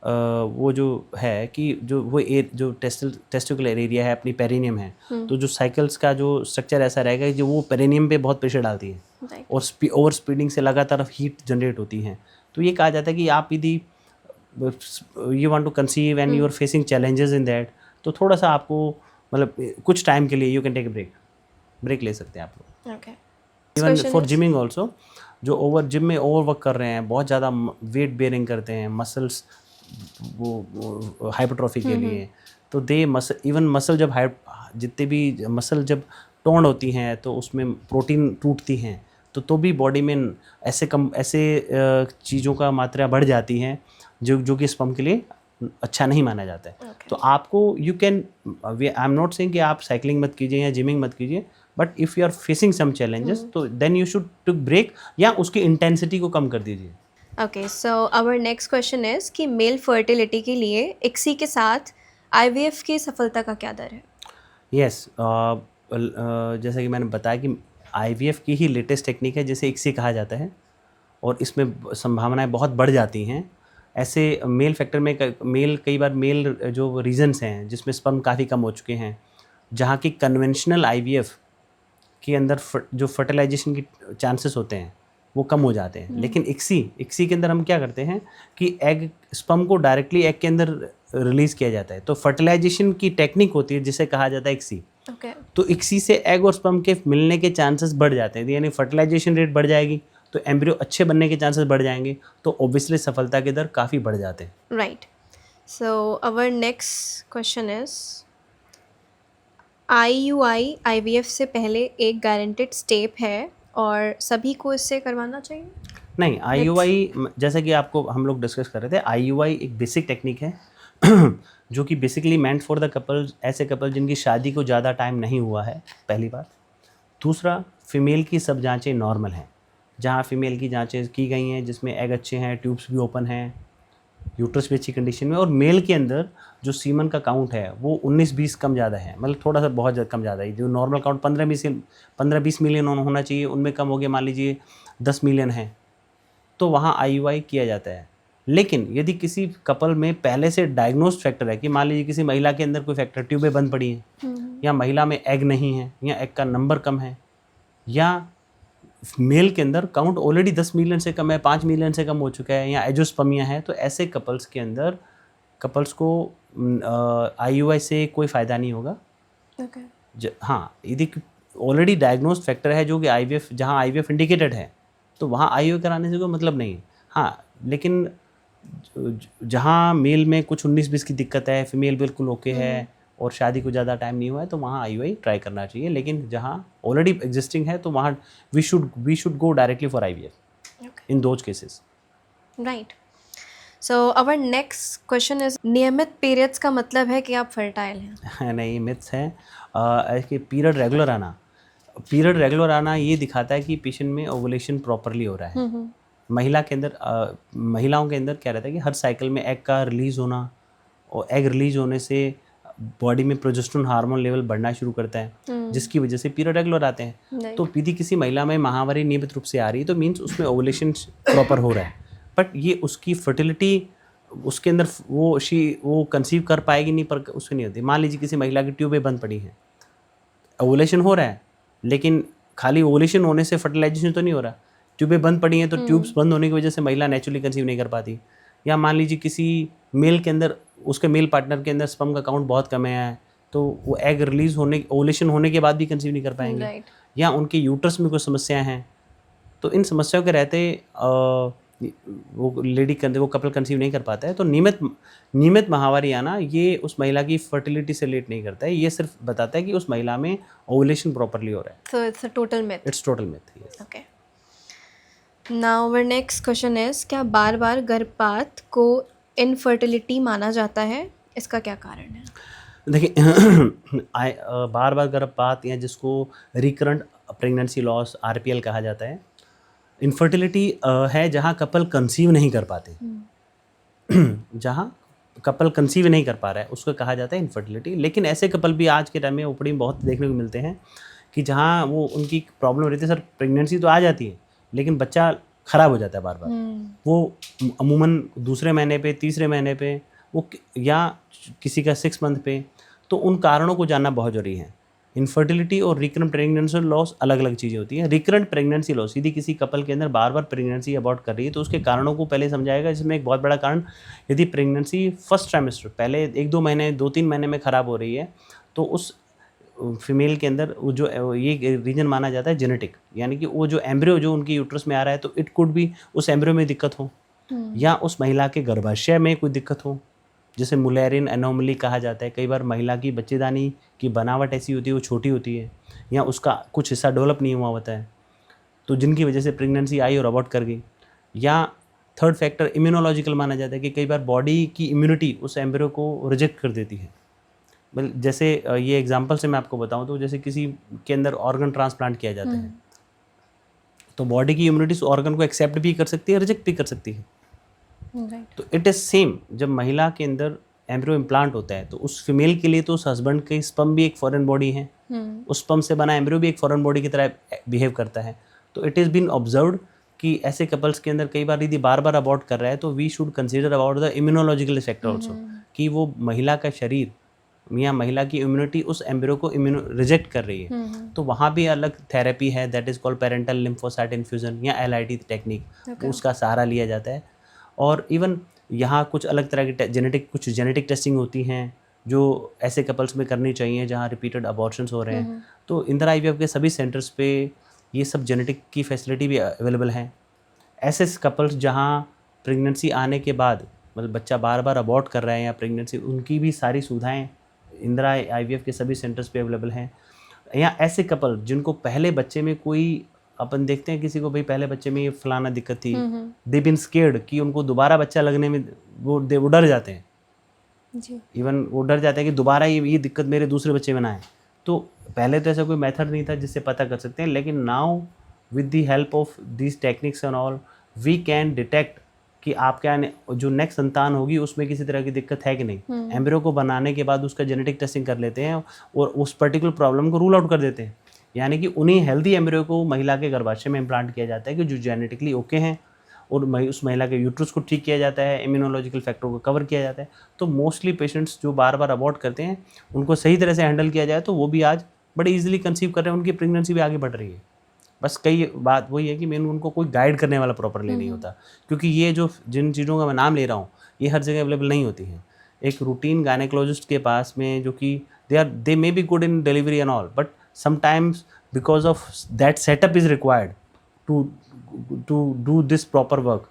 वो जो है कि जो वो जो टेस्टिकुलर एरिया है अपनी पेरिनियम है, तो जो साइकिल्स का जो स्ट्रक्चर ऐसा रहेगा कि जो वो पेरिनियम पे बहुत प्रेशर डालती है Right. और ओवर स्पीडिंग से लगातार हीट जनरेट होती है। तो ये कहा जाता है कि आप यदि you want to conceive and you are facing challenges in that, तो थोड़ा सा आपको मतलब कुछ टाइम के लिए you can take a break ले सकते हैं आप लोग। Okay. Even for gymming also, जो जिम में ओवर वर्क कर रहे हैं, बहुत ज़्यादा वेट बेयरिंग करते हैं, मसल्स वो हाइपरट्रॉफी के लिए, तो दे मसल, इवन मसल जब जितने भी मसल जब टोन होती हैं तो उसमें प्रोटीन टूटती हैं, तो भी बॉडी में ऐसे चीज़ों का मात्रा बढ़ जाती हैं जो कि स्पर्म के लिए अच्छा नहीं माना जाता है। तो आपको you can, I am not saying कि आप साइकिलिंग मत कीजिए या जिमिंग मत कीजिए, but if you are facing some challenges तो then you should to break या उसकी इंटेंसिटी को कम कर दीजिए। Okay, so our next question is कि मेल फर्टिलिटी के लिए इक्सी के साथ आईवीएफ की सफलता का क्या दर है? यस, जैसा कि मैंने बताया कि आईवीएफ की ही लेटेस्ट टेक्निक है जिसे इक्सी कहा जाता है, और इसमें संभावनाएं बहुत बढ़ जाती हैं। ऐसे मेल फैक्टर में कई बार मेल जो रीजन्स हैं जिसमें स्पर्म काफ़ी कम हो चुके हैं, जहाँ की कन्वेंशनल आईवीएफ के अंदर जो फर्टिलाइजेशन की चांसेस होते हैं वो कम हो जाते हैं। लेकिन इक्सी के अंदर हम क्या करते हैं कि एग स्पर्म को डायरेक्टली एग के अंदर रिलीज़ किया जाता है, तो फर्टिलाइजेशन की टेक्निक होती है जिसे कहा जाता है इक्सी। तो इक्सी से एग और स्पर्म के मिलने के चांसेस बढ़ जाते हैं, यानी फर्टिलाइजेशन रेट बढ़ जाएगी तो एम्ब्रियो अच्छे बनने के चांसेस बढ़ जाएंगे, तो ऑब्वियसली सफलता के दर काफ़ी बढ़ जाते हैं। Right, so our next question is IUI IVF से पहले एक गारंटेड स्टेप है और सभी को इससे करवाना चाहिए? नहीं, आईयूआई जैसा कि आपको हम लोग डिस्कस कर रहे थे, आईयूआई एक बेसिक टेक्निक है जो कि basically meant for the couple, ऐसे कपल जिनकी शादी को ज़्यादा टाइम नहीं हुआ है, पहली बात। दूसरा, फीमेल की सब जांचें नॉर्मल हैं, जहाँ फीमेल की जांचें की गई हैं जिसमें एग अच्छे हैं, ट्यूब्स भी ओपन हैं, यूट्रस भी अच्छी कंडीशन में, और मेल के अंदर जो सीमन का काउंट है वो 19-20 कम ज़्यादा है, मतलब थोड़ा सा बहुत कम ज़्यादा है। जो नॉर्मल काउंट 15-20 मिलियन होना चाहिए, उनमें कम हो गया, मान लीजिए 10 मिलियन है, तो वहाँ आईयूआई किया जाता है। लेकिन यदि किसी कपल में पहले से डायग्नोस्ड फैक्टर है कि मान लीजिए किसी महिला के अंदर कोई फैक्टर, ट्यूबें बंद पड़ी हैं, या महिला में एग नहीं है, या एग का नंबर कम है, या मेल के अंदर काउंट ऑलरेडी 10 मिलियन से कम है, 5 मिलियन से कम हो चुका है, या एजोस्पर्मिया है, तो ऐसे कपल्स के अंदर कपल्स को आईयूआई से कोई फ़ायदा नहीं होगा। हाँ, यदि ऑलरेडी डायग्नोस्ड फैक्टर है जो कि आईवीएफ, जहाँ आईवीएफ इंडिकेटेड है, तो वहाँ आईयूआई कराने से कोई मतलब नहीं है। हाँ, लेकिन जहाँ मेल में कुछ 19-20 की दिक्कत है, फीमेल बिल्कुल ओके है और शादी को ज़्यादा टाइम नहीं हुआ है, तो वहाँ आईयूआई ट्राई करना चाहिए। लेकिन जहाँ ऑलरेडी एग्जिस्टिंग है तो वहाँ we should go directly for IVF in those cases. Right, so our next question is नियमित पीरियड्स का मतलब है कि आप फर्टाइल हैं? नहीं, मिथ्स है। कि पीरियड रेगुलर आना ये दिखाता है कि पेशेंट में ओवुलेशन प्रॉपरली हो रहा है। महिलाओं के अंदर क्या रहता है कि हर साइकिल में एग का रिलीज़ होना, और एग रिलीज होने से बॉडी में प्रोजेस्टेरोन हार्मोन लेवल बढ़ना शुरू करता है, जिसकी वजह से पीरियड रेगुलर आते हैं। तो यदि किसी महिला में माहवारी नियमित रूप से आ रही है तो मीन्स उसमें ओवुलेशन प्रॉपर हो रहा है, बट ये उसकी फर्टिलिटी उसके अंदर वो कंसीव कर पाएगी नहीं, पर उससे नहीं होती। मान लीजिए किसी महिला की ट्यूबें बंद पड़ी हैं, ओवुलेशन हो रहा है, लेकिन खाली ओवुलेशन होने से फर्टिलाइजेशन तो नहीं हो रहा, ट्यूबें बंद पड़ी हैं, तो ट्यूब्स बंद होने की वजह से महिला नेचुरली कंसीव नहीं कर पाती। या मान लीजिए किसी मेल के अंदर, उसके मेल पार्टनर के अंदर स्पर्म का काउंट बहुत कम है, तो वो एग रिलीज होने, ओवुलेशन होने के बाद भी कंसीव नहीं कर पाएंगे। या उनके यूट्रस में कुछ समस्याएं हैं, तो इन समस्याओं के रहते वो कपल कंसीव नहीं कर पाता है। तो नियमित माहवारी आना ये उस महिला की फर्टिलिटी से रिलेट नहीं करता है, ये सिर्फ बताता है कि उस महिला में ओवुलेशन प्रॉपरली हो रहा है। So it's a total myth. It's total myth, yes. Okay. Now our next question is, क्या बार बार गर्भपात को इनफर्टिलिटी माना जाता है? इसका क्या कारण है? देखिए बार बार गर्भपात या जिसको रिकरेंट प्रेगनेंसी लॉस RPL कहा जाता है, इनफर्टिलिटी है जहाँ कपल कंसीव नहीं कर पाते। जहाँ कपल कंसीव नहीं कर पा रहा है उसको कहा जाता है इनफर्टिलिटी। लेकिन ऐसे कपल भी आज के टाइम में ओपीडी में बहुत देखने को मिलते हैं कि जहाँ वो उनकी प्रॉब्लम रहती है, सर प्रेगनेंसी तो आ जाती है लेकिन बच्चा ख़राब हो जाता है बार बार। वो अमूमन दूसरे महीने पे, तीसरे महीने पे, वो या किसी का 6 मंथ पे। तो उन कारणों को जानना बहुत ज़रूरी है। इनफर्टिलिटी और रिकरेंट प्रेगनेंसी लॉस अलग अलग चीज़ें होती हैं। रिकरेंट प्रेगनेंसी लॉस, यदि किसी कपल के अंदर बार बार प्रेगनेंसी अबॉर्ट कर रही है तो उसके कारणों को पहले समझाएगा। इसमें एक बहुत बड़ा कारण, यदि प्रेगनेंसी फर्स्ट ट्राइमेस्टर पहले 1-2 महीने, 2-3 महीने में ख़राब हो रही है तो उस फीमेल के अंदर वो जो ये रीजन माना जाता है जेनेटिक, यानी कि वो जो एम्ब्रियो जो उनकी यूट्रस में आ रहा है तो इट कुड भी उस एम्ब्रियो में दिक्कत हो, या उस महिला के गर्भाशय में कोई दिक्कत हो, जैसे मुलेरिन एनोमली कहा जाता है, कई बार महिला की बच्चेदानी की बनावट ऐसी होती है, वो छोटी होती है या उसका कुछ हिस्सा डेवलप नहीं हुआ होता है, तो जिनकी वजह से प्रेगनेंसी आई और अबॉर्ट कर गई। या थर्ड फैक्टर इम्यूनोलॉजिकल माना जाता है कि कई बार बॉडी की इम्यूनिटी उस एम्ब्रियो को रिजेक्ट कर देती है। मतलब जैसे ये एग्जांपल से मैं आपको बताऊं तो जैसे किसी के अंदर ऑर्गन ट्रांसप्लांट किया जाता है, तो बॉडी की इम्यूनिटी उस ऑर्गन को एक्सेप्ट भी कर सकती है, रिजेक्ट भी कर सकती है। तो इट इज़ सेम, जब महिला के अंदर एम्ब्रियो इम्प्लांट होता है तो उस फीमेल के लिए तो उस हस्बैंड के स्पर्म भी एक फॉरेन बॉडी है, उस स्पर्म से बना एम्ब्रियो भी एक फॉरेन बॉडी की तरह बिहेव करता है। तो इट इज़ बीन ऑब्जर्व्ड कि ऐसे कपल्स के अंदर कई बार यदि बार बार अबॉर्ट कर रहा है तो we should consider about the immunological effect also, कि वो महिला का शरीर या महिला की इम्यूनिटी उस एम्ब्रियो को रिजेक्ट कर रही है। तो वहाँ भी अलग थेरेपी है, that is called parental lymphocyte infusion या LIT टेक्निक, उसका सहारा लिया जाता है। और इवन यहाँ कुछ अलग तरह की कुछ जेनेटिक टेस्टिंग होती हैं जो ऐसे कपल्स में करनी चाहिए जहाँ रिपीटेड अबॉर्शंस हो रहे हैं। तो इंदिरा IVF के सभी सेंटर्स पे ये सब जेनेटिक की फैसिलिटी भी अवेलेबल है। ऐसे कपल्स जहाँ प्रेगनेंसी आने के बाद मतलब बच्चा बार बार अबॉर्ट कर रहा है या प्रेगनेंसी, उनकी भी सारी सुविधाएं इंदिरा IVF के सभी सेंटर्स पे अवेलेबल हैं। या ऐसे कपल जिनको पहले बच्चे में कोई, अपन देखते हैं किसी को भाई पहले बच्चे में ये फलाना दिक्कत थी, दे बीन स्केर्ड कि उनको दोबारा बच्चा लगने में वो डर जाते हैं जी। इवन वो डर जाते हैं कि दोबारा ये दिक्कत मेरे दूसरे बच्चे में ना आए। तो पहले तो ऐसा कोई मेथड नहीं था जिससे पता कर सकते हैं, लेकिन now with the help of this techniques and all we can detect कि आपके जो नेक्स्ट संतान होगी उसमें किसी तरह की दिक्कत है कि नहीं। एम्ब्रियो को बनाने के बाद उसका जेनेटिक टेस्टिंग कर लेते हैं और उस पर्टिकुलर प्रॉब्लम को रूल आउट कर देते हैं। यानी कि उन्हीं हेल्दी एम्ब्रियो को महिला के गर्भाशय में इम्प्लांट किया जाता है कि जो जेनेटिकली ओके हैं, और उस महिला के यूट्रस को ठीक किया जाता है, इम्यूनोलॉजिकल फैक्टर को कवर किया जाता है। तो मोस्टली पेशेंट्स जो बार बार अबॉर्ट करते हैं उनको सही तरह से हैंडल किया जाए तो वो भी आज बड़े ईजिली कंसीव कर रहे हैं, उनकी प्रेगनेंसी भी आगे बढ़ रही है। बस कई बात वही है कि मेन उनको कोई गाइड करने वाला प्रॉपरली नहीं होता, क्योंकि ये जो जिन चीज़ों का मैं नाम ले रहा हूँ ये हर जगह अवेलेबल नहीं होती हैं। एक रूटीन गायनेकोलॉजिस्ट के पास में जो कि they may be good in delivery and all, but sometimes because of that setup is required to do this proper work,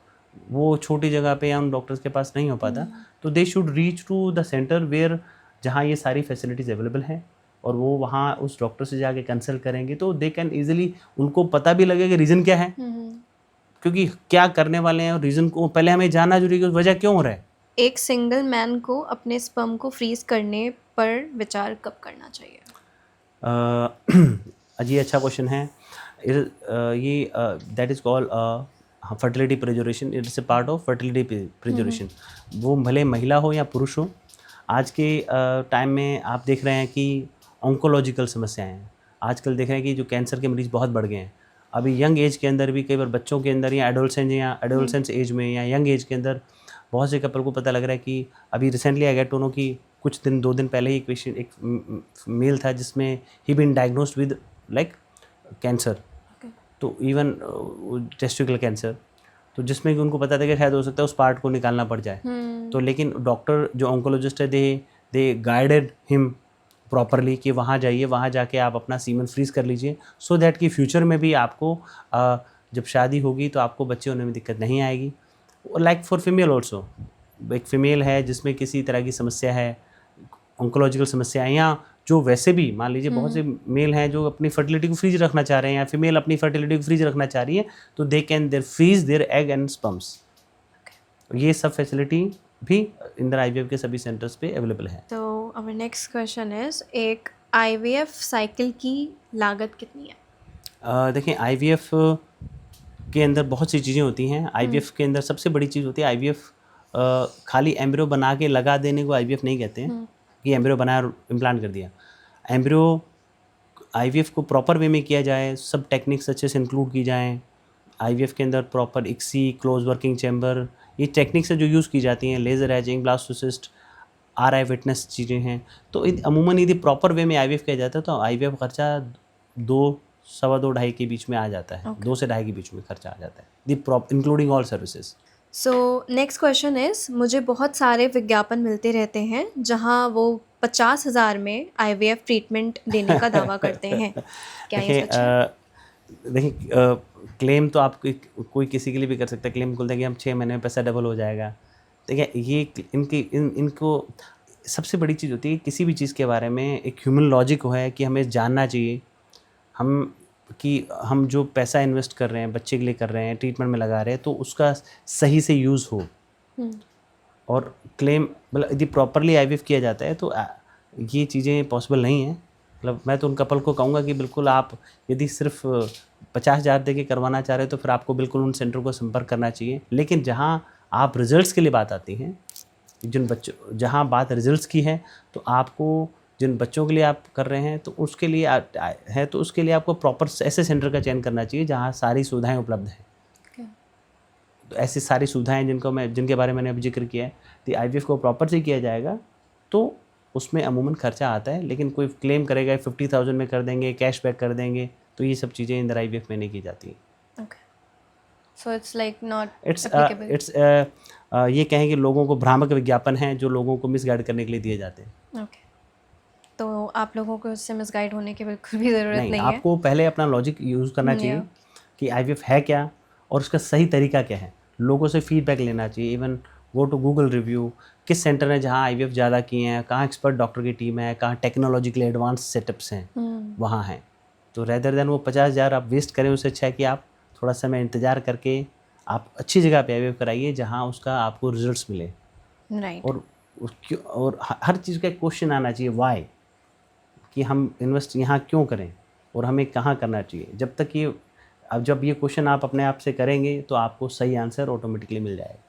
वो छोटी जगह पे या उन डॉक्टर्स के पास नहीं हो पाता। तो they should reach to the centre where जहाँ ये सारी फैसिलिटीज़ अवेलेबल हैं, और वो वहाँ उस डॉक्टर से जाके कंसल्ट करेंगे तो दे कैन ईजिली, उनको पता भी लगेगा कि रीज़न क्या है, क्योंकि क्या करने वाले हैं और रीज़न को पहले हमें जानना जरूरी है कि वजह क्यों हो रहा है। एक सिंगल मैन को अपने स्पर्म को फ्रीज करने पर विचार कब करना चाहिए? जी अच्छा क्वेश्चन है। ये that is called fertility preservation, it's a part of fertility preservation. वो भले महिला हो या पुरुष हो, आज के टाइम में आप देख रहे हैं कि ऑन्कोलॉजिकल समस्याएं हैं। आजकल देख रहे हैं कि जो कैंसर के मरीज़ बहुत बढ़ गए हैं। अभी यंग एज के अंदर भी कई बार बच्चों के अंदर या एडोलसेंस एज में या यंग एज के अंदर बहुत से कपल को पता लग रहा है कि अभी recently I get to know कि कुछ दिन 2 दिन पहले ही एक मेल था जिसमें he been diagnosed with like cancer, तो इवन टेस्टिकुलर कैंसर, तो जिसमें कि उनको पता था कि शायद हो सकता है उस पार्ट को निकालना पड़ जाए। तो लेकिन डॉक्टर जो ऑन्कोलॉजिस्ट है दे गाइडेड हिम प्रॉपरली कि वहाँ जाइए, वहाँ जाके आप अपना सीमन फ्रीज कर लीजिए, सो दैट कि फ्यूचर में भी आपको जब शादी होगी तो आपको बच्चे होने में दिक्कत नहीं आएगी। लाइक फॉर फीमेल ऑल्सो, एक फीमेल है जिसमें किसी तरह की समस्या है, ऑन्कोलॉजिकल समस्या है, या जो वैसे भी मान लीजिए बहुत से मेल हैं जो अपनी फर्टिलिटी को फ्रीज रखना चाह रहे हैं या फीमेल अपनी फर्टिलिटी को फ्रीज रखना चाह रही है, तो they can their freeze their egg and sperms. ये सब फैसिलिटी भी इंदिरा IVF के सभी सेंटर्स पे अवेलेबल है। तो अवर नेक्स्ट क्वेश्चन इज, एक IVF साइकिल की लागत कितनी है? देखिए IVF के अंदर बहुत सी चीज़ें होती हैं। IVF के अंदर सबसे बड़ी चीज़ होती है IVF खाली एम्ब्रियो बना के लगा देने को IVF नहीं कहते हैं कि एम्ब्रियो बनाया और इम्प्लांट कर दिया। एम्ब्रियो IVF को प्रॉपर वे में किया जाए, सब टेक्निक्स अच्छे से इंक्लूड की जाएँ। IVF के अंदर proper ICSI, close working chamber, ये टेक्निक्स जो यूज़ की जाती हैं, laser hatching, blastocyst, RI witness चीज़ें हैं। तो अमूमन यदि प्रॉपर वे में IVF किया जाता है तो IVF खर्चा 2-2.25 के बीच में आ जाता है। 2 से 2.5 के बीच में खर्चा आ जाता है, including all services. So next question is, मुझे बहुत सारे विज्ञापन मिलते रहते हैं जहां वो 50,000 में IVF ट्रीटमेंट देने का दावा करते हैं, क्या ये सच है? देखिए क्लेम तो आप कोई किसी के लिए भी कर सकता है। क्लेम बोलते हैं कि हम 6 महीने में पैसा डबल हो जाएगा, देखिए ये इनको सबसे बड़ी चीज़ होती है कि किसी भी चीज़ के बारे में एक ह्यूमन लॉजिक है कि हमें जानना चाहिए हम जो पैसा इन्वेस्ट कर रहे हैं, बच्चे के लिए कर रहे हैं, ट्रीटमेंट में लगा रहे हैं, तो उसका सही से यूज़ हो। और क्लेम मतलब यदि प्रॉपरली आईवीएफ किया जाता है तो ये चीज़ें पॉसिबल नहीं हैं। मतलब मैं तो उन कपल को कहूँगा कि बिल्कुल आप यदि सिर्फ 50,000 दे के करवाना चाह रहे हो तो फिर आपको बिल्कुल उन सेंटर को संपर्क करना चाहिए। लेकिन जहाँ आप रिजल्ट्स के लिए बात आती है, जहाँ बात रिजल्ट्स की है, तो आपको जिन बच्चों के लिए आप कर रहे हैं तो उसके लिए आपको प्रॉपर ऐसे सेंटर का चयन करना चाहिए जहाँ सारी सुविधाएं उपलब्ध हैं। तो ऐसी सारी सुविधाएं जिनके बारे में मैंने अभी जिक्र किया है, तो आईवीएफ को प्रॉपर से किया जाएगा तो उसमें अमूमन खर्चा आता है। लेकिन कोई क्लेम करेगा 50,000 में कर देंगे, कैशबैक कर देंगे, तो ये सब चीज़ें इंदर आईवीएफ में नहीं की जाती हैं। So it's like not it's ये कहें कि लोगों को भ्रामक विज्ञापन हैं जो लोगों को मिसगाइड करने के लिए दिए जाते हैं। ओके, तो आप लोगों को उससे मिसगाइड होने की बिल्कुल भी ज़रूरत नहीं है। आपको पहले अपना लॉजिक यूज़ करना चाहिए कि आईवीएफ है क्या और उसका सही तरीका क्या है। लोगों से फीडबैक लेना चाहिए, even go to Google review, किस सेंटर ने जहाँ आईवीएफ ज़्यादा किए हैं, कहाँ एक्सपर्ट डॉक्टर की टीम है, कहाँ टेक्नोलॉजिकली एडवांस सेटअप्स हैं, वहाँ हैं। तो रेदर देन वो 50,000 आप वेस्ट करें, उससे अच्छा है कि आप थोड़ा समय इंतज़ार करके आप अच्छी जगह पे आईवीएफ कराइए जहाँ उसका आपको रिजल्ट्स मिले। राइट। और हर चीज़ का एक क्वेश्चन आना चाहिए, वाई, कि हम इन्वेस्ट यहाँ क्यों करें और हमें कहाँ करना चाहिए। जब ये क्वेश्चन आप अपने आप से करेंगे तो आपको सही आंसर ऑटोमेटिकली मिल जाएगा।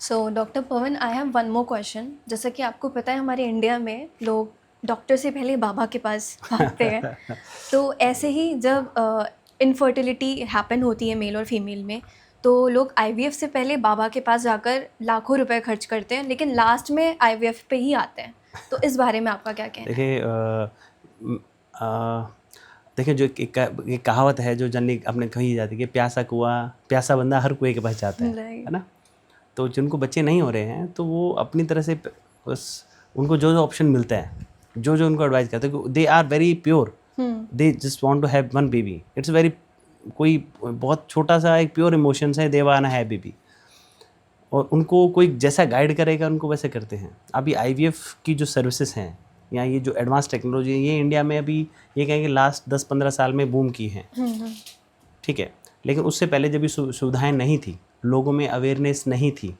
So doctor Pawan, I have one more question. जैसा कि आपको पता है हमारे इंडिया में लोग डॉक्टर से पहले बाबा के पास भागते हैं। तो ऐसे ही जब इनफर्टिलिटी हैपन होती है मेल और फीमेल में, तो लोग आईवीएफ से पहले बाबा के पास जाकर लाखों रुपए खर्च करते हैं, लेकिन लास्ट में आईवीएफ पे ही आते हैं। तो इस बारे में आपका क्या कहना है? देखिए जो एक कहावत है जो जनरली अपने कही जाती है कि प्यासा बंदा हर कुएं के पास जाता है ना। तो जिनको बच्चे नहीं हो रहे हैं तो वो अपनी तरह से बस उनको जो ऑप्शन मिलता है, जो उनको एडवाइस करते हैं, they are very pure, they just want to have one baby. It's very कोई बहुत छोटा सा एक प्योर इमोशंस है, they want to have baby, और उनको कोई जैसा गाइड करेगा उनको वैसे करते हैं। अभी आईवीएफ की जो सर्विसेज हैं या ये जो एडवांस टेक्नोलॉजी है, ये इंडिया में अभी ये कहेंगे लास्ट 10-15 साल में बूम की हैं, ठीक है। लेकिन उससे पहले जब ये सुविधाएं नहीं थी, लोगों में अवेयरनेस नहीं थी,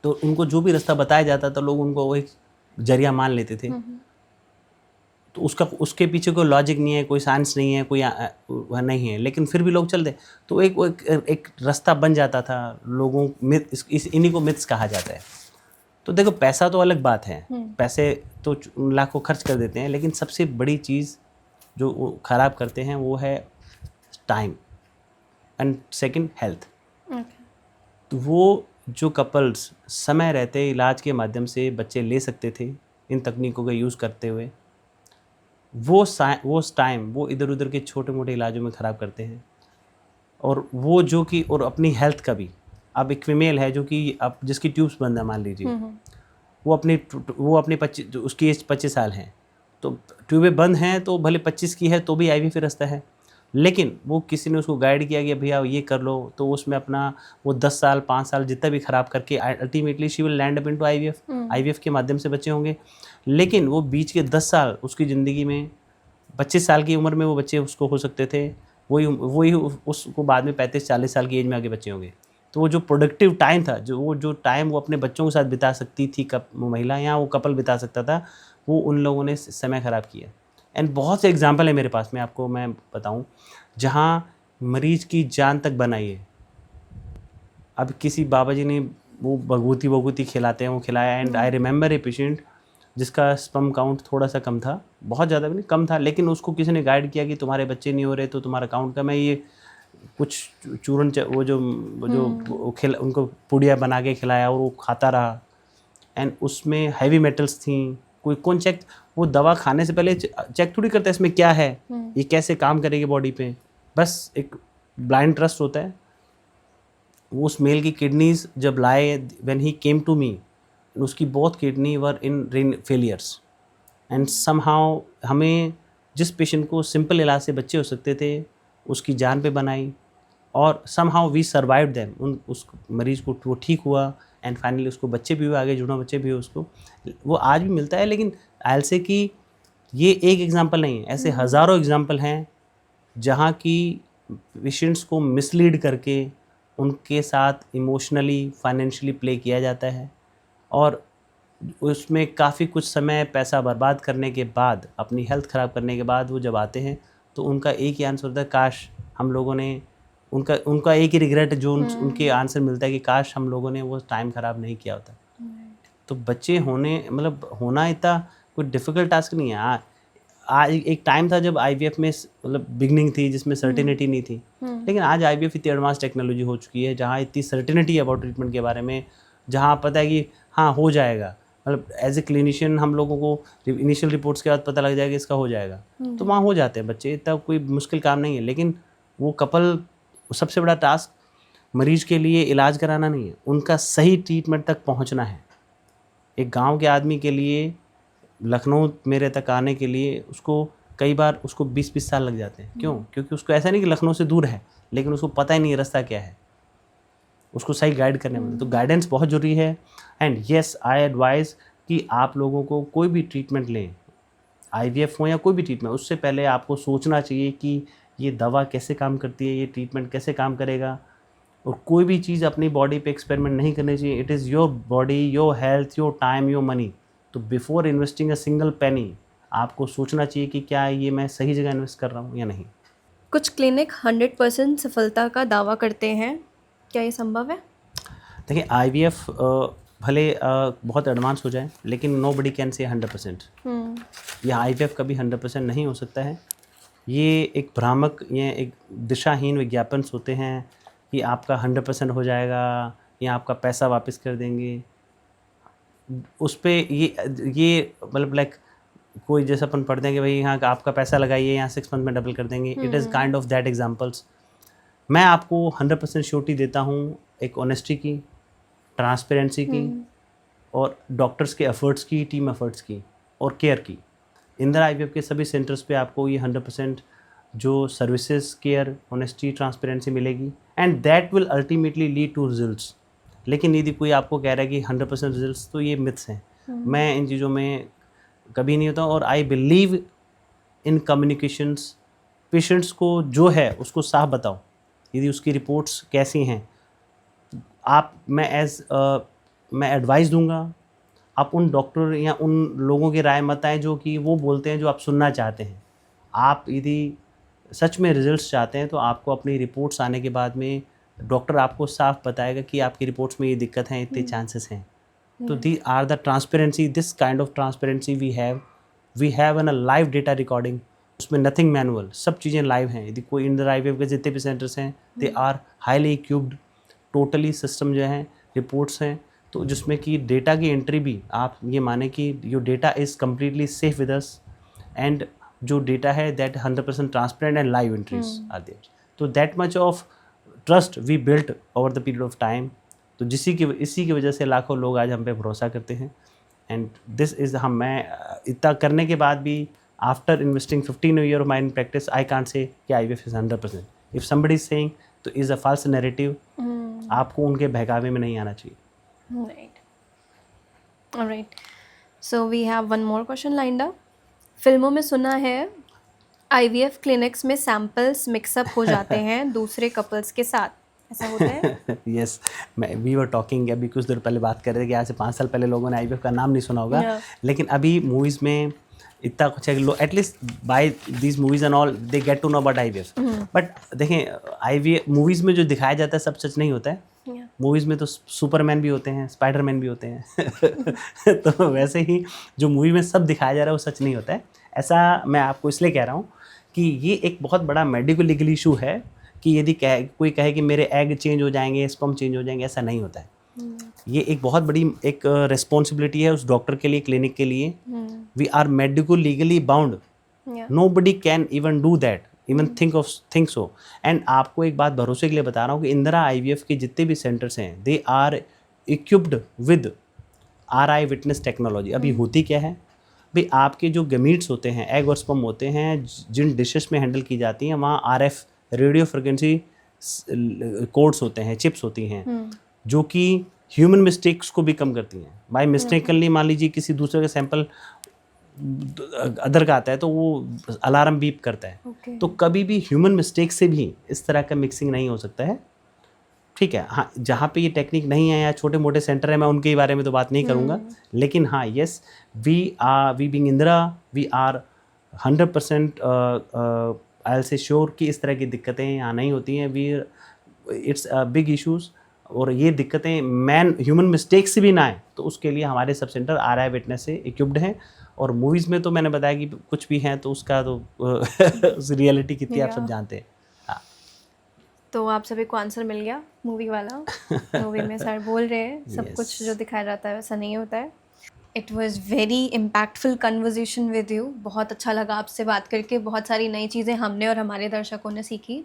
तो उनको जो भी रास्ता बताया जाता था लोग उनको वो एक जरिया मान लेते थे। तो उसके पीछे कोई लॉजिक नहीं है, कोई साइंस नहीं है, कोई वह नहीं है, लेकिन फिर भी लोग चलते। तो एक रास्ता बन जाता था लोगों में। इन्हीं को मिथ्स कहा जाता है। तो देखो पैसा तो अलग बात है, पैसे तो लाखों खर्च कर देते हैं, लेकिन सबसे बड़ी चीज़ जो वो ख़राब करते हैं वो है टाइम एंड सेकंड हेल्थ। तो वो जो कपल्स समय रहते इलाज के माध्यम से बच्चे ले सकते थे इन तकनीकों का यूज़ करते हुए, वो टाइम वो इधर उधर के छोटे मोटे इलाजों में ख़राब करते हैं। और वो जो कि और अपनी हेल्थ का भी, अब एक फीमेल है जो कि अब जिसकी ट्यूब्स बंद है मान लीजिए, वो अपने 25, उसकी एज 25 साल है, तो ट्यूबें बंद हैं तो भले 25 की है तो भी आईवीएफ रास्ता है, लेकिन वो किसी ने उसको गाइड किया कि भैया ये कर लो, तो उसमें अपना वो 10 साल 5 साल जितना भी ख़राब करके ultimately she will land up into IVF के माध्यम से बच्चे होंगे। लेकिन वो बीच के 10 साल उसकी ज़िंदगी में, 25 साल की उम्र में वो बच्चे उसको हो सकते थे, वही उसको बाद में 35-40 साल की एज में आगे बच्चे होंगे। तो वो जो प्रोडक्टिव टाइम था, जो टाइम वो अपने बच्चों के साथ बिता सकती थी महिला या वो कपल बिता सकता था, वो उन लोगों ने समय ख़राब किया। एंड बहुत से एग्जांपल है मेरे पास में, आपको मैं बताऊं, जहां मरीज की जान तक बनाई है। अब किसी बाबा जी ने वो भगवती खिलाते हैं, वो खिलाया, and I remember a patient जिसका स्पर्म काउंट थोड़ा सा कम था, बहुत ज़्यादा भी नहीं, कम था, लेकिन उसको किसी ने गाइड किया कि तुम्हारे बच्चे नहीं हो रहे तो तुम्हारा काउंट कम है, ये कुछ चूरन उनको पुड़िया बना के खिलाया और वो खाता रहा। एंड उसमें हैवी मेटल्स थी, कौन चेक, वो दवा खाने से पहले चेक थोड़ी करता है इसमें क्या है, ये कैसे काम करेगी बॉडी पे, बस एक ब्लाइंड ट्रस्ट होता है। वो उस मेल की किडनीज जब लाए, when he came to me, उसकी both kidney were in failures, and somehow हमें जिस पेशेंट को सिंपल इलाज से बच्चे हो सकते थे उसकी जान पे बनाई, और समहाउ वी सर्वाइव्ड देम, उस मरीज़ को वो ठीक हुआ, एंड फाइनली उसको बच्चे भी हुए, आगे जुड़वा बच्चे भी हुए उसको, वो आज भी मिलता है। लेकिन आईएलसी की ये एक एग्जांपल नहीं है, ऐसे हज़ारों एग्जांपल हैं जहाँ की पेशेंट्स को मिसलीड करके उनके साथ इमोशनली फाइनेंशियली प्ले किया जाता है, और उसमें काफ़ी कुछ समय पैसा बर्बाद करने के बाद, अपनी हेल्थ ख़राब करने के बाद वो जब आते हैं तो उनका एक ही आंसर होता है, काश हम लोगों ने, उनका एक ही रिग्रेट जो उनके आंसर मिलता है कि काश हम लोगों ने वो टाइम ख़राब नहीं किया होता। तो बच्चे होने मतलब होना इतना कोई डिफ़िकल्ट टास्क नहीं है। आज एक टाइम था जब आईवीएफ में मतलब बिगनिंग थी जिसमें सर्टिनिटी नहीं थी, लेकिन आज आईवीएफ इतनी एडवांस टेक्नोलॉजी हो चुकी है जहाँ इतनी सर्टिनिटी है अबाउट ट्रीटमेंट के बारे में, जहाँ पता है कि हाँ हो जाएगा। मतलब एज ए क्लिनिशियन हम लोगों को इनिशियल रिपोर्ट्स के बाद पता लग जाएगा इसका हो जाएगा, तो वहाँ हो जाते हैं बच्चे, इतना कोई मुश्किल काम नहीं है। लेकिन वो कपल, सबसे बड़ा टास्क मरीज के लिए इलाज कराना नहीं है, उनका सही ट्रीटमेंट तक पहुँचना है। एक गाँव के आदमी के लिए लखनऊ मेरे तक आने के लिए उसको कई बार उसको 20-20 साल लग जाते हैं। क्यों? क्योंकि उसको ऐसा नहीं कि लखनऊ से दूर है, लेकिन उसको पता ही नहीं रास्ता क्या है, उसको सही गाइड करने में। तो गाइडेंस बहुत ज़रूरी है। एंड येस, आई एडवाइज़ कि आप लोगों को कोई भी ट्रीटमेंट लें, आईवीएफ हो या कोई भी ट्रीटमेंट, उससे पहले आपको सोचना चाहिए कि ये दवा कैसे काम करती है, ये ट्रीटमेंट कैसे काम करेगा, और कोई भी चीज़ अपनी बॉडी पे एक्सपेरिमेंट नहीं करनी चाहिए। It is your body, your health, your time, your money. तो before investing a single penny आपको सोचना चाहिए कि क्या ये मैं सही जगह इन्वेस्ट कर रहा हूँ या नहीं। कुछ क्लिनिक 100% सफलता का दावा करते हैं, क्या ये संभव है? देखिए, आईवीएफ भले बहुत एडवांस हो जाए, लेकिन नो बडी कैन से 100%। या आईवीएफ कभी 100% नहीं हो सकता है। ये एक भ्रामक, ये एक दिशाहीन विज्ञापन होते हैं कि आपका 100% हो जाएगा या आपका पैसा वापस कर देंगे। उस पे ये मतलब लाइक कोई जैसा अपन पढ़ते हैं कि भाई यहाँ आपका पैसा लगाइए, यहाँ 6 मंथ में डबल कर देंगे। It is kind of that examples. मैं आपको 100% श्योरिटी देता हूँ एक ऑनेस्टी की, ट्रांसपेरेंसी की, और डॉक्टर्स के एफर्ट्स की, टीम एफर्ट्स की, और केयर की। इंदिरा आईवीएफ के सभी सेंटर्स पे आपको ये 100% जो सर्विसेज, केयर, ऑनेस्टी, ट्रांसपेरेंसी मिलेगी, and that will ultimately lead to results. लेकिन यदि कोई आपको कह रहा है कि 100% रिजल्ट्स, तो ये मिथ्स हैं। मैं इन चीज़ों में कभी नहीं होता, और I believe in communications. Patients को जो है उसको साफ बताओ, यदि उसकी रिपोर्ट्स कैसी हैं। मैं एडवाइस दूंगा, आप उन डॉक्टर या उन लोगों की राय मत आएँ जो कि वो बोलते हैं जो आप सुनना चाहते हैं। आप यदि सच में रिजल्ट्स चाहते हैं तो आपको अपनी रिपोर्ट्स आने के बाद में डॉक्टर आपको साफ बताएगा कि आपकी रिपोर्ट्स में ये दिक्कत है, इतने चांसेस हैं। तो these are the transparency, this kind of transparency we have an a live data recording. उसमें नथिंग मैनुअल, सब चीज़ें लाइव हैं। यदि कोई इंदिरा आईवीएफ के जितने भी सेंटर्स हैं, they are highly equipped, totally system जो है, रिपोर्ट्स हैं, तो जिसमें कि डेटा की एंट्री भी आप ये माने कि your data is completely safe with us, and जो डेटा है that 100% transparent and live entries are there. तो that much of trust we built over the period of time. तो इसी की वजह से लाखों लोग आज हम पे भरोसा करते हैं। एंड दिस इज़ मैं इतना करने के बाद भी, after investing 15 year of my in practice, I can't say कि IVF is 100%। If somebody is saying तो इज़ अ फॉल्स नैरेटिव। आपको उनके बहकावे में नहीं आना चाहिए। Right, so we have one more question lined up. फिल्मों में सुना है आईवीएफ क्लिनिक्स में सैंपल्स मिक्सअप हो जाते हैं दूसरे कपल्स के साथ, ऐसा होता है? यस, वी वर टॉकिंग, अभी कुछ देर पहले बात कर रहे थे कि आज से 5 साल पहले लोगों ने आईवीएफ का नाम नहीं सुना होगा, लेकिन अभी मूवीज़ में इतना कुछ है कि at least by these movies and all they get to know about IVF. But देखें, आईवीएफ मूवीज़ में जो दिखाया जाता है सब सच नहीं होता है। मूवीज़ में तो सुपरमैन भी होते हैं, स्पाइडरमैन भी होते हैं तो वैसे ही जो मूवी में सब दिखाया जा रहा है वो सच नहीं होता है। ऐसा मैं आपको इसलिए कह रहा हूँ कि ये एक बहुत बड़ा मेडिकल लीगल इशू है कि यदि कोई कहे कि मेरे एग चेंज हो जाएंगे, स्पर्म चेंज हो जाएंगे, ऐसा नहीं होता है। ये एक बहुत बड़ी एक रिस्पॉन्सिबिलिटी है उस डॉक्टर के लिए, क्लिनिक के लिए। We are medical legally bound, nobody can even do that, even think so. And आपको एक बात भरोसे के लिए बता रहा हूँ कि इंदिरा आईवीएफ के जितने भी सेंटर्स हैं, they are equipped with RI witness technology. अभी होती क्या है भाई, आपके जो गमीट्स होते हैं, एग और स्पर्म होते हैं, जिन डिशेस में हैंडल की जाती हैं, वहाँ RF रेडियो फ्रिक्वेंसी कोड्स होते हैं, चिप्स होती हैं, जो कि ह्यूमन मिस्टेक्स को भी कम करती हैं। बाय मिस्टेकनली मान लीजिए किसी दूसरे का सैंपल अदर का आता है तो वो अलार्म बीप करता है, Okay. तो कभी भी ह्यूमन मिस्टेक से भी इस तरह का मिक्सिंग नहीं हो सकता है। ठीक है, हाँ, जहाँ पे ये टेक्निक नहीं है या छोटे मोटे सेंटर है, मैं उनके बारे में तो बात नहीं करूँगा, लेकिन हाँ, yes, we being Indira, we are 100% I will say sure कि इस तरह की दिक्कतें यहाँ नहीं होती हैं। वी इट्स बिग इश्यूज़, और ये दिक्कतें ह्यूमन मिस्टेक से भी ना आए, तो उसके लिए हमारे सब सेंटर RI विटनेस से इक्विप्ड हैं। और मूवीज़ में तो मैंने बताया कि कुछ भी हैं, तो उसका तो उस रियलिटी कितनी आप सब जानते हैं। तो आप सभी को आंसर मिल गया मूवी वाला। मूवी में सर बोल रहे हैं सब कुछ जो दिखाया जाता है वैसा नहीं होता है। It was very impactful conversation with you. बहुत अच्छा लगा आपसे बात करके, बहुत सारी नई चीज़ें हमने और हमारे दर्शकों ने सीखी।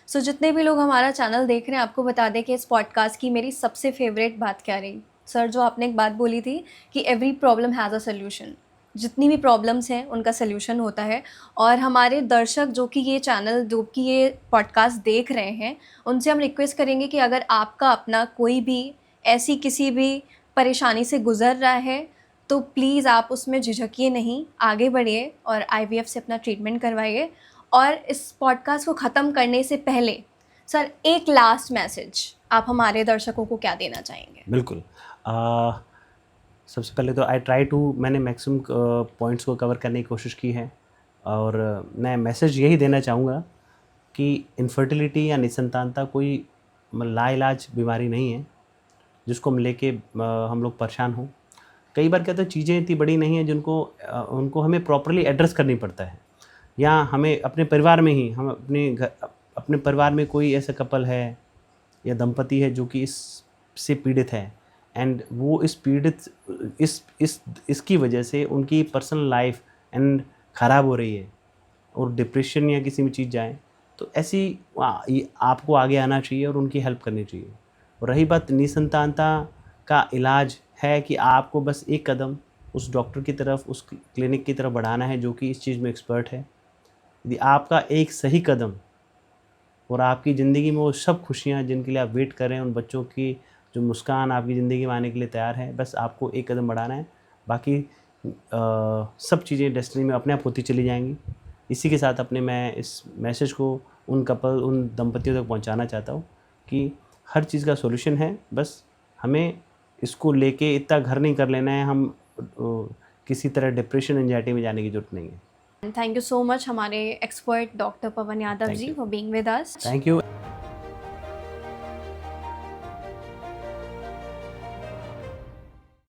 सो जितने भी लोग हमारा चैनल देख रहे हैं, आपको बता दें कि इस पॉडकास्ट की मेरी सबसे फेवरेट बात क्या रही। सर, जो आपने एक बात बोली थी कि every problem has a solution, जितनी भी प्रॉब्लम्स हैं उनका सल्यूशन होता है। और हमारे दर्शक जो कि ये चैनल, जो कि ये पॉडकास्ट देख रहे हैं, उनसे हम रिक्वेस्ट करेंगे कि अगर आपका अपना कोई भी ऐसी किसी भी परेशानी से गुज़र रहा है, तो प्लीज़ आप उसमें झिझकिए नहीं, आगे बढ़िए और IVF से अपना ट्रीटमेंट करवाइए। और इस पॉडकास्ट को ख़त्म करने से पहले सर, एक लास्ट मैसेज आप हमारे दर्शकों को क्या देना चाहेंगे? बिल्कुल, सबसे पहले तो मैंने मैक्सिमम पॉइंट्स को कवर करने की कोशिश की है, और मैं मैसेज यही देना चाहूँगा कि इनफर्टिलिटी या निसंतानता कोई लाइलाज बीमारी नहीं है जिसको हम लेके हम लोग परेशान हों। कई बार क्या होता है, चीज़ें इतनी बड़ी नहीं हैं जिनको उनको हमें प्रॉपरली एड्रेस करनी पड़ता है, या हमें अपने परिवार में ही, हम अपने परिवार में कोई ऐसा कपल है या दंपति है जो कि इससे पीड़ित है, एंड वो इसकी वजह से उनकी पर्सनल लाइफ एंड ख़राब हो रही है और डिप्रेशन या किसी भी चीज़ जाए, तो ऐसी आपको आगे आना चाहिए और उनकी हेल्प करनी चाहिए। और रही बात निसंतानता का इलाज है कि आपको बस एक कदम उस डॉक्टर की तरफ, उस क्लिनिक की तरफ बढ़ाना है जो कि इस चीज़ में एक्सपर्ट है। यदि आपका एक सही कदम और आपकी ज़िंदगी में वो सब खुशियाँ जिनके लिए आप वेट कर रहे हैं, उन बच्चों की जो मुस्कान आपकी ज़िंदगी में आने के लिए तैयार है, बस आपको एक कदम बढ़ाना है, बाकी सब चीज़ें डेस्टिनी में अपने आप होती चली जाएंगी। इसी के साथ मैं इस मैसेज को उन दंपतियों तक पहुंचाना चाहता हूं कि हर चीज़ का सॉल्यूशन है, बस हमें इसको लेके इतना घर नहीं कर लेना है, हम किसी तरह डिप्रेशन एंजाइटी में जाने की जरूरत नहीं है। थैंक यू सो मच हमारे expert doctor Pawan Yadav ji for being with us. Thank you.